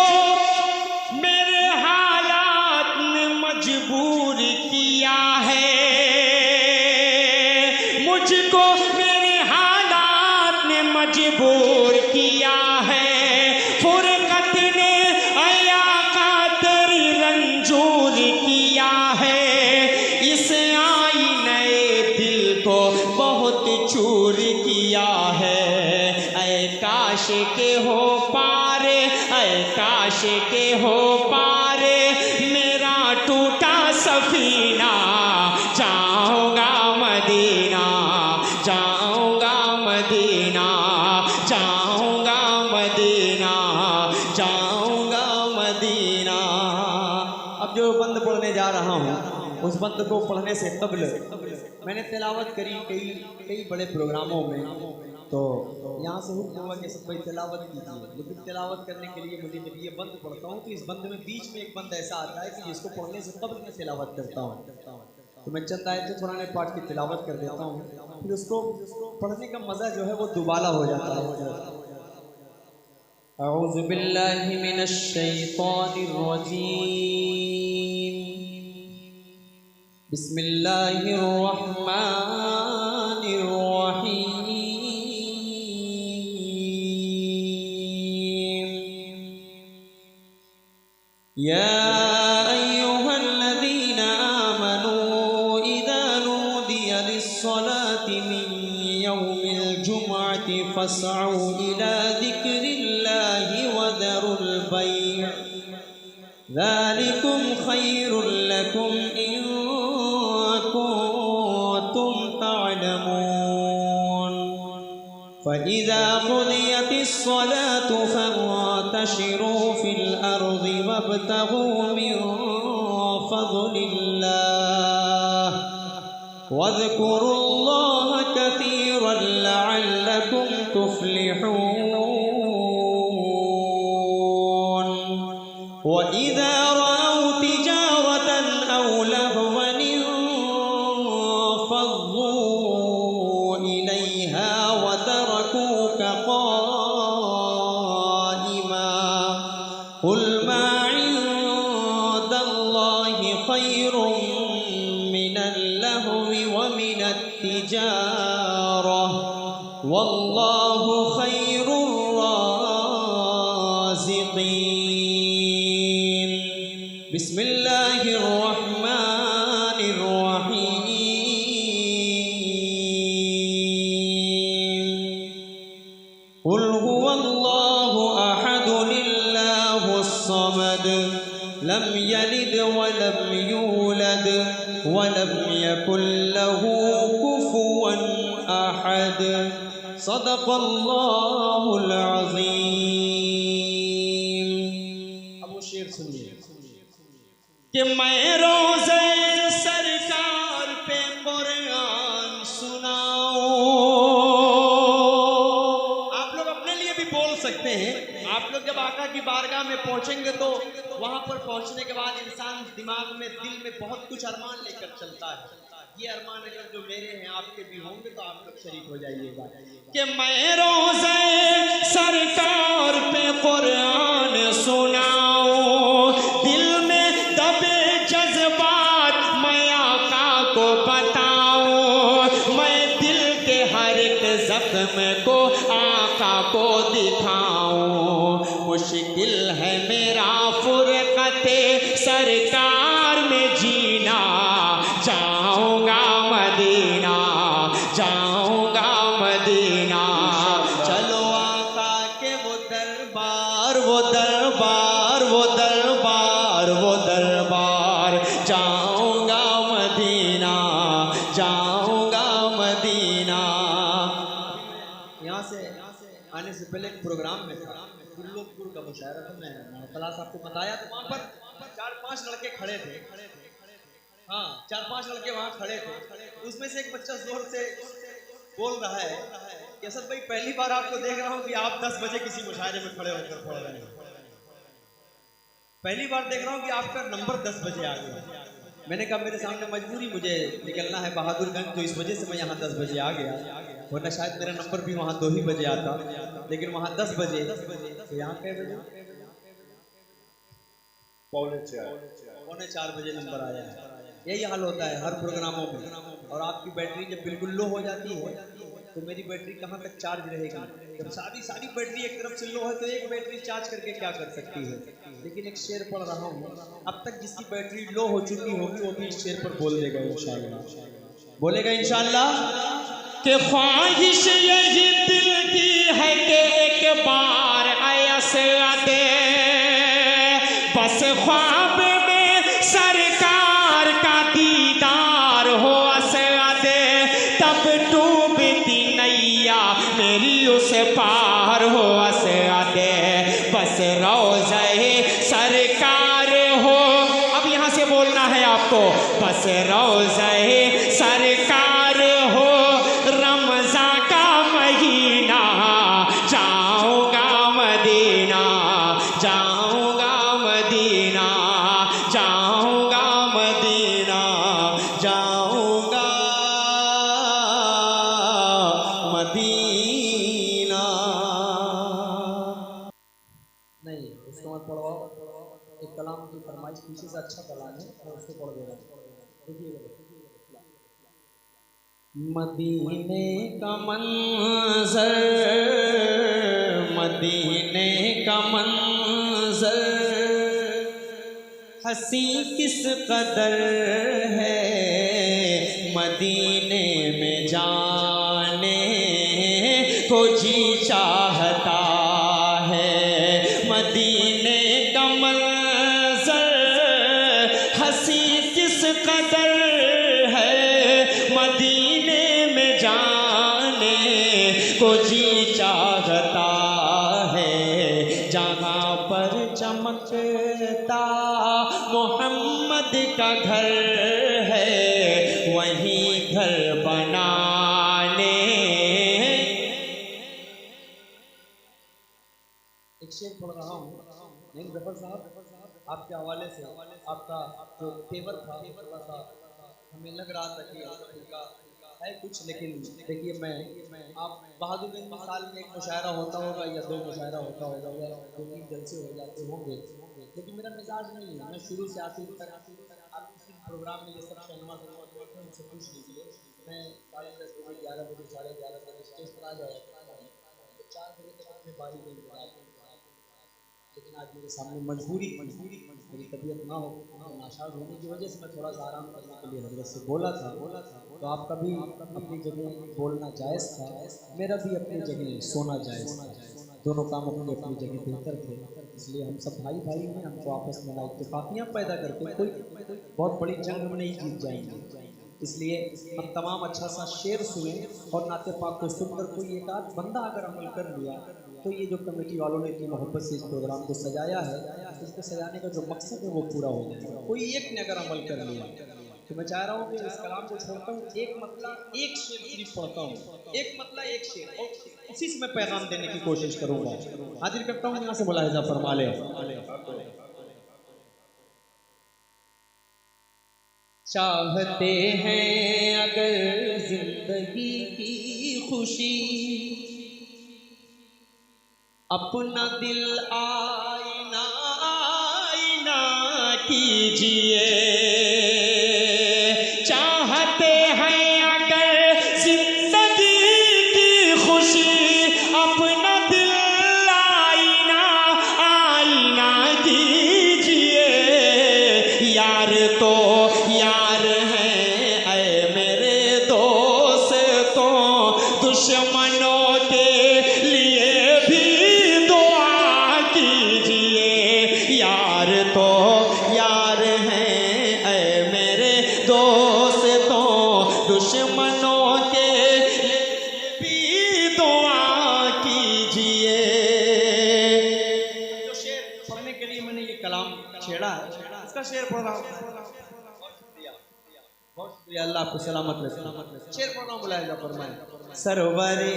मेरे हालात ने मजबूर किया है, मुझको मेरे हालात ने मजबूर किया है, फुरकत ने आया का तेरी रंजूर किया उस बंद को पढ़ने से कब्ल मैंने तिलावत करी कई बड़े प्रोग्रामों में, तो यहाँ से हुक्म हुआ कि सब भाई तिलावत कीजिए, लेकिन तिलावत करने के लिए मुझे जब ये बंद पढ़ता हूँ तो इस बंद में बीच में एक बंद ऐसा आता है कि जिसको पढ़ने से कब्ल मैं तिलावत करता हूँ, तो मैं चंद आयतें कुरान पाक की तिलावत कर देता हूँ, फिर उसको पढ़ने का मज़ा जो है वो दुबाला हो जाता है। अऊज़ु बिल्लाहि मिनश शैतानिर रजीम, बिस्मिल्लाहिर रहमानिर रहीम, या अय्युहल्लज़ीना आमनू इज़ा नूदिया लिस्सलाति मिन यौमिल जुमुअति फस्अऊ इला ज़िक्रिल्लाहि वज़रुल बैअ ज़ालिकुम खैरुल लकुम इन कुंतुम तअलमून। फ़इज़ा क़ुदियतिस्सलातु फ़ंतशिरू फ़िल अर्ज़ि वब्तगू मिन फ़ज़लिल्लाह वज़्कुरुल्लाह कसीरन लअल्लकुम तुफ़्लिहून। वइज़ा रअव तिजारतन औ लहवन इंफ़ज़्ज़ू इलैहा वतरकूक क़ाइमा क़ुल मा इंदल्लाहि खैरुम मिनल लहवी व मिनत तिजारा वल्लाहु खैरुर राज़िक़ीन। बिस्मिल्लाहिर रहमानिर रहीम। क़ुल हुवल्लाहु अहद लिल्लाहुस समद लम यलिद वलम यूलद वलम यकुल लहू कुफुवन अहद। सदक़ल्लाहुल अज़ीम। अब वो शेर सुनिए कि मैं रोज़े सरकार पे कुरान सुनाऊं। आप लोग अपने लिए भी बोल सकते हैं। आप लोग जब आका की बारगाह में पहुंचेंगे तो वहां पर पहुंचने के बाद इंसान दिमाग में दिल में बहुत कुछ अरमान लेकर चलता है। ये अरमान अगर जो मेरे हैं आपके भी होंगे तो आप लोग शरीक हो जाइएगा कि मैं रोज़े सरकार पे कुरान सुनाऊं, दिल में दबे जज्बात मैं आका को बताऊं, मैं दिल के हर एक जख्म को आका को दिखाऊं। मुश्किल है मेरा फुरक़ते सरकार में जीना, जाऊंगा मदीना, जाऊंगा मदीना। चलो आका के वो दरबार, वो दरबार, वो दरबार, वो दरबार, जाऊंगा मदीना, जाऊंगा मदीना। यहाँ से आने से पहले एक प्रोग्राम में था, गुल्लोपुर का मुशायरा था। मैं क्लास आपको बताया तो वहाँ पर 4-5 लड़के खड़े थे। हाँ, 4-5 लड़के वहाँ खड़े थे। उसमें से एक बच्चा जोर से बोल रहा है कि असद भाई पहली बार आपको देख रहा हूँ कि आप 10 बजे किसी मुशायरे में खड़े होकर पढ़ रहे हैं। पहली बार देख रहा हूँ कि आपका नंबर 10 बजे आ गया। मैंने कहा मेरे सामने मजबूरी, मुझे निकलना है बहादुरगंज, तो इस वजह से मैं यहाँ 10 बजे आ गया, वरना शायद मेरा नंबर भी वहाँ 2 ही बजे आता, लेकिन वहाँ 10 बजे। तो यहाँ कै बजे? पौने 4 बजे नंबर आया है। यही हाल होता है हर प्रोग्रामों में। और आपकी बैटरी जब बिल्कुल लो हो जाती है तो मेरी बैटरी कहाँ तक चार्ज रहेगी? जब सारी बैटरी एक तरफ से लो है तो एक बैटरी चार्ज करके क्या कर सकती है? लेकिन एक शेर पढ़ रहा हूँ, अब तक जिसकी बैटरी लो हो चुकी होगी वो भी इस शेर पर बोल देगा इंशाअल्लाह, बोलेगा इंशाअल्लाह कि ख्वाहिश यही दिल की है कि एक बार ऐसे दे, बस ख्वाब में सरकार का दीदार हो दे, तब डूबती नैया मेरी उसे पार हो दे, बस रोज़े सरकार हो। अब यहाँ से बोलना है आपको, बस फरमाइश पीछे से अच्छा कलाम है, मैं उसको पढ़ दे रहा हूँ। मदीने का मंजर, मदीने का मंजर हंसी किस कदर है, मदीने में जाने को जी चाहता है। मदीने का मंजर हंसी किस कदर है, मदीने में जाने को जी चाहता है। जहाँ पर चमकता मोहम्मद का घर है, वहीं घर बनाने। एक शेर पढ़ रहा हूँ, नहीं जफर साहब, आपके हवाले से आपका जो पेवर था थोड़ा सा हमें लग रहा था कि उनका है कुछ, लेकिन देखिए मैं आप बहादुर साल में एक मुशायरा होता होगा या दो मुशायरा होता होगा या दो तीन जलसे हो जाते होंगे, लेकिन मेरा मिजाज नहीं है। मैं शुरू से आखिर तक आप किसी प्रोग्राम में ये सब शहनवा उनसे पूछ लीजिए, मैं 10:30 बजे 11 बजे 11:30 बजे स्टेज पर आ जाया करता हूँ, तो 4 बजे तक अपने बारी में इंतजार करता हूँ। लेकिन आज मेरे सामने मजबूरी मेरी तबीयत ना हो, नाशाद होने की वजह से मैं थोड़ा सा आराम करने के लिए हजरत से बोला था। तो आपका भी अपनी जगह बोलना जायज़ था, मेरा भी अपनी जगह सोना जायज़ था। दोनों काम अपनी अपनी जगह बेहतर थे, इसलिए हम सब भाई भाई हैं, हमको आपस में इत्तेफाकियाँ पैदा करके कोई बहुत बड़ी जंग में नहीं जीत जाएंगे। इसलिए हम तमाम अच्छा सा शेर सुने और नाते पाक को सुनकर कोई एक आध बंदा अगर अमल कर लिया तो ये जो कमेटी वालों ने इतनी मोहब्बत से इस प्रोग्राम को सजाया है, इसको सजाने का जो मकसद है वो पूरा हो जाएगा। कोई एक ने अगर अमल कर लिया तो मैं चाह रहा हूँ कि इस कलाम को छोड़ता हूँ, एक मतलब एक शेर सिर्फ पढ़ता हूँ, एक मतलब एक शेर, और उसी से मैं पैगाम देने की कोशिश करूँगा। हाजिर करता हूँ, यहाँ से मुलाहिजा फरमा ले। चाहते हैं अगर जिंदगी की खुशी, अपना दिल आईना आईना कीजिए। चाहते हैं अगर जिंदगी की खुशी, अपना दिल आईना आईना कीजिए। यार तो यार हैं ऐ मेरे दोस्तों, दुश्मनों के लिए भी दुआ कीजिए। यार तो यार हैं ऐ मेरे दोस्तों, दुश्मनों के लिए भी दुआ कीजिए। जो शेर पढ़ने के लिए मैंने ये कलाम छेड़ा है, इसका शेर पढ़ रहा हूँ। बहुत शुक्रिया, अल्लाह आपको सलामत रखे। शेर पढ़ रहा हूँ, मुलाहिजा फरमाएं। सरवरे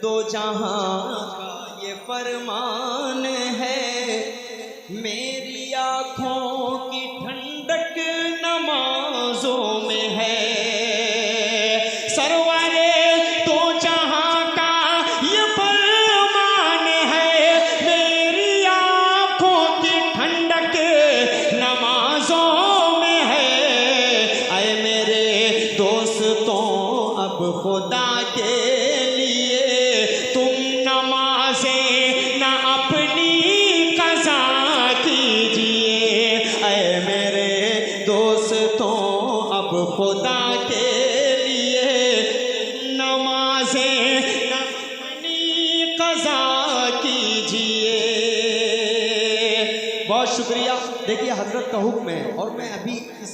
दो जहां का ये फरमान है, मेरी आँखों की ठंडक नमाजों में है। सरवरे दो जहां का ये फरमान है, मेरी आँखों की ठंडक नमाजों में है। ऐ मेरे दोस्तों अब खुदा के लिए तुम नमाज़ें न अपनी क़ज़ा कीजिए। ऐ मेरे दोस्तों अब खुदा के लिए नमाज़ें न अपनी क़ज़ा कीजिए। बहुत शुक्रिया। देखिए हजरत का हुक्म है, और मैं अभी इस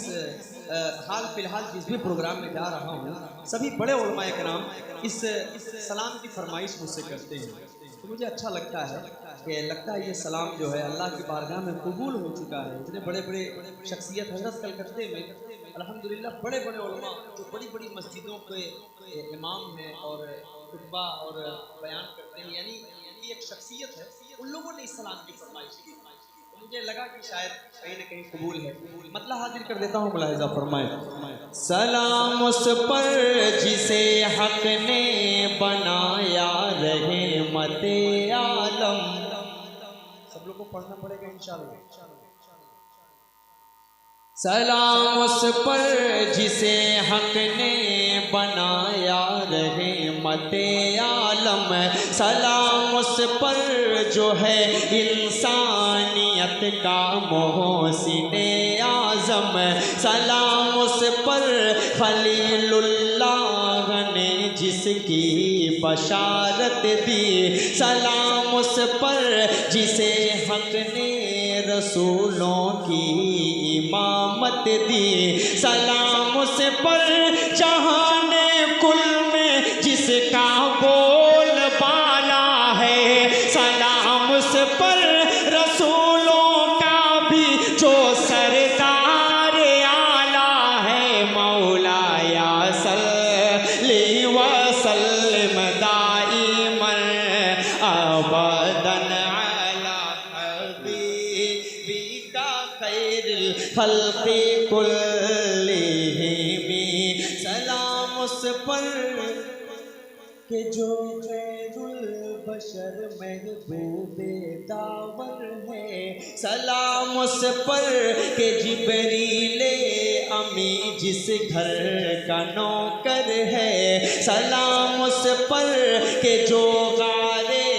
हाल फिलहाल जिस भी प्रोग्राम में जा रहा हूँ, सभी बड़े उलमाए कराम इस सलाम की फरमाइश मुझसे करते हैं, तो मुझे अच्छा लगता है कि ये सलाम जो है अल्लाह की बारगाह में कबूल हो चुका है। इतने बड़े बड़े शख्सियत हजरत कलकत्ते में अल्हम्दुलिल्लाह बड़े बड़े उलमा जो बड़ी बड़ी मस्जिदों के इमाम हैं और खुतबा और बयान करते हैं, यानी ये एक शख्सियत है, उन लोगों ने इस सलाम की फरमाइश की। मुझे लगा कि शायद कहीं न कहीं कबूल है, मतलब हाजिर कर देता हूँ, मुलाहिजा फरमाएं। सलाम उस पर जिसे हक ने बनाया रहमत आलम। सब लोग को पढ़ना पड़ेगा इंशाअल्लाह। सलाम उस पर जिसे हक ने बनाया रहे मते आलम। सलाम उस पर जो है इंसानियत का मोहसिने आज़म। सलाम उस पर खलीलुल्लाह ने जिसकी बशारत दी। सलाम उस पर जिसे हक ने रसूलों की इमामत दी। सलाम उस पर जहाने कुल में जिसका बोल बाला है। सलाम उस पर रसूलों का भी जो सरदार आला है। मौलाया सल्ली व सल्लिम दाइमन अबदन अला हबीबिका खैरिल खल्क़ि कुल्लिहिम। सलाम उस पर कि जो खैरुल बशर महबूबे दावर है। सलाम उस पर कि जिब्रीले अमी जिस घर का नौकर है। सलाम उस पर कि जो गारे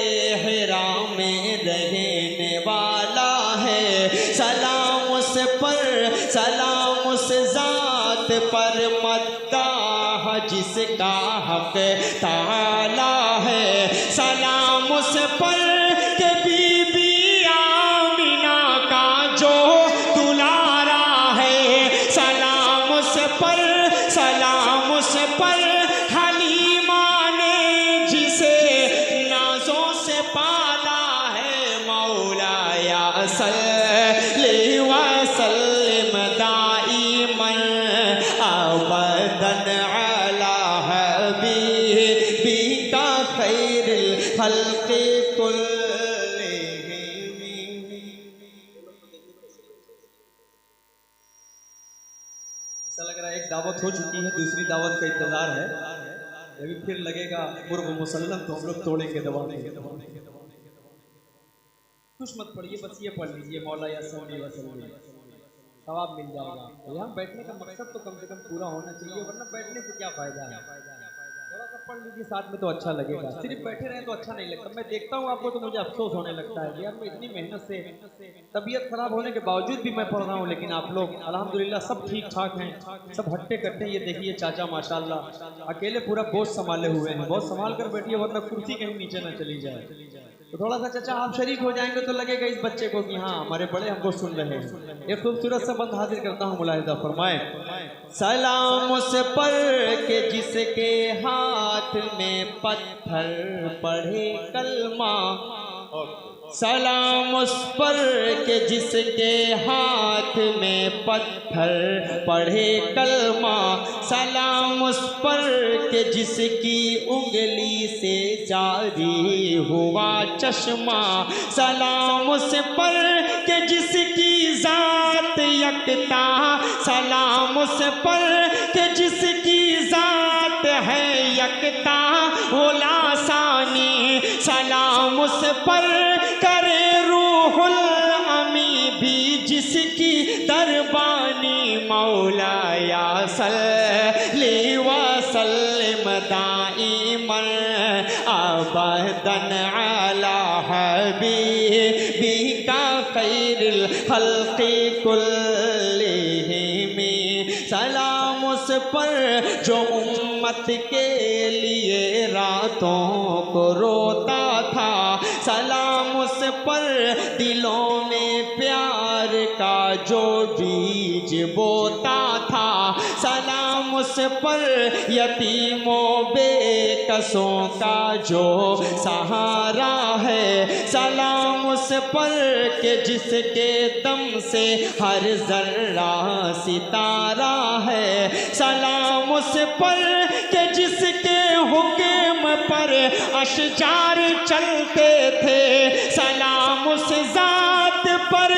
हिरा में रहने वाला है। सलाम उस पर, सलाम उस ज़ात पर मद्दाह जिसका हक ताला है। सलाम उस पर के बीबी आमिना का जो दुलारा है। सलाम उस पर, सलाम उस पर हलीमा ने जिसे नाजों से पाला है। मौलाया सल्ली व सल्लिम दाइमन अबदन अला हबीबिका खैरिल खल्क़ि कुल्लिहिम। ऐसा लग रहा है एक दावत हो चुकी है, दूसरी दावत का इंतजार है। अभी फिर लगेगा मुर्ग मुसल्लम तो हम लोग तोड़ेंगे दबा देंगे। कुछ मत पढ़िए, बस ये पढ़ लीजिए मौलाया सल्ली व सल्लिम, सवाब मिल जाएगा। यहाँ बैठने का मकसद तो कम से कम पूरा होना चाहिए, वरना बैठने से क्या फायदा है। थोड़ा सा पढ़ लीजिए साथ में तो अच्छा लगेगा, सिर्फ बैठे रहे तो अच्छा नहीं लगता। मैं देखता हूँ आपको तो मुझे अफसोस होने लगता है कि यार मैं इतनी मेहनत से, तबीयत खराब होने के बावजूद भी मैं पढ़ रहा हूँ, लेकिन आप लोग अल्हम्दुलिल्लाह सब ठीक ठाक हैं, सब हट्टे कट्टे। ये देखिए चाचा माशाल्लाह अकेले पूरा बोझ संभाले हुए हैं। बहुत संभाल कर बैठिए वरना कुर्सी कहीं नीचे ना चली जाए। तो थोड़ा सा चाचा आप शरीक हो जाएंगे तो लगेगा इस बच्चे को कि हाँ हमारे बड़े हमको सुन रहे हैं। एक खूबसूरत सा बंद हाजिर करता हूँ, मुलाहिदा फरमाए। सलाम उस पर के जिसके हाथ में पत्थर पढ़े कलमा। सलाम उस पर के जिसके हाथ में पत्थर पढ़े कलमा। सलाम उस पर के जिसकी उंगली से जारी हुआ चश्मा। सलाम उस पर के जिसकी ज़ात यकता। सलाम उस पर के जिसकी ज़ात है यकता वो लासानी। सलाम उस पर करे रूहुल अमी भी जिसकी दरबानी। मौलाया सल्ली व सल्लिम दाइमन अबदन अला हबीबिका खैरिल खल्क़ि कुल्लिहिम। सलाम उस पर जो उम्मत के लिए रातों को रोता था। सलाम उस पर दिलों में प्यार का जो बीज बोता था। सलाम उस पर यतीमों बेकसों का जो सहारा है। सलाम उस पर के जिसके दम से हर जर्रा सितारा है। सलाम उस पर के जिसके हुक्म पर अशजार चलते थे। सलाम उस ज़ात पर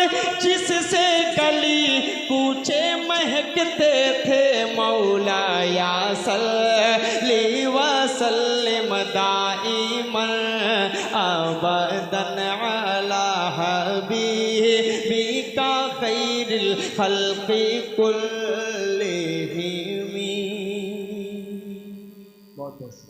जिससे गली कूचे महकते थे। मौलाया सल्ली व सल्लिम दाइमन अबदन अला हबीबिका खैर सय्यदिल खल्क़ि कुल्लिहिम।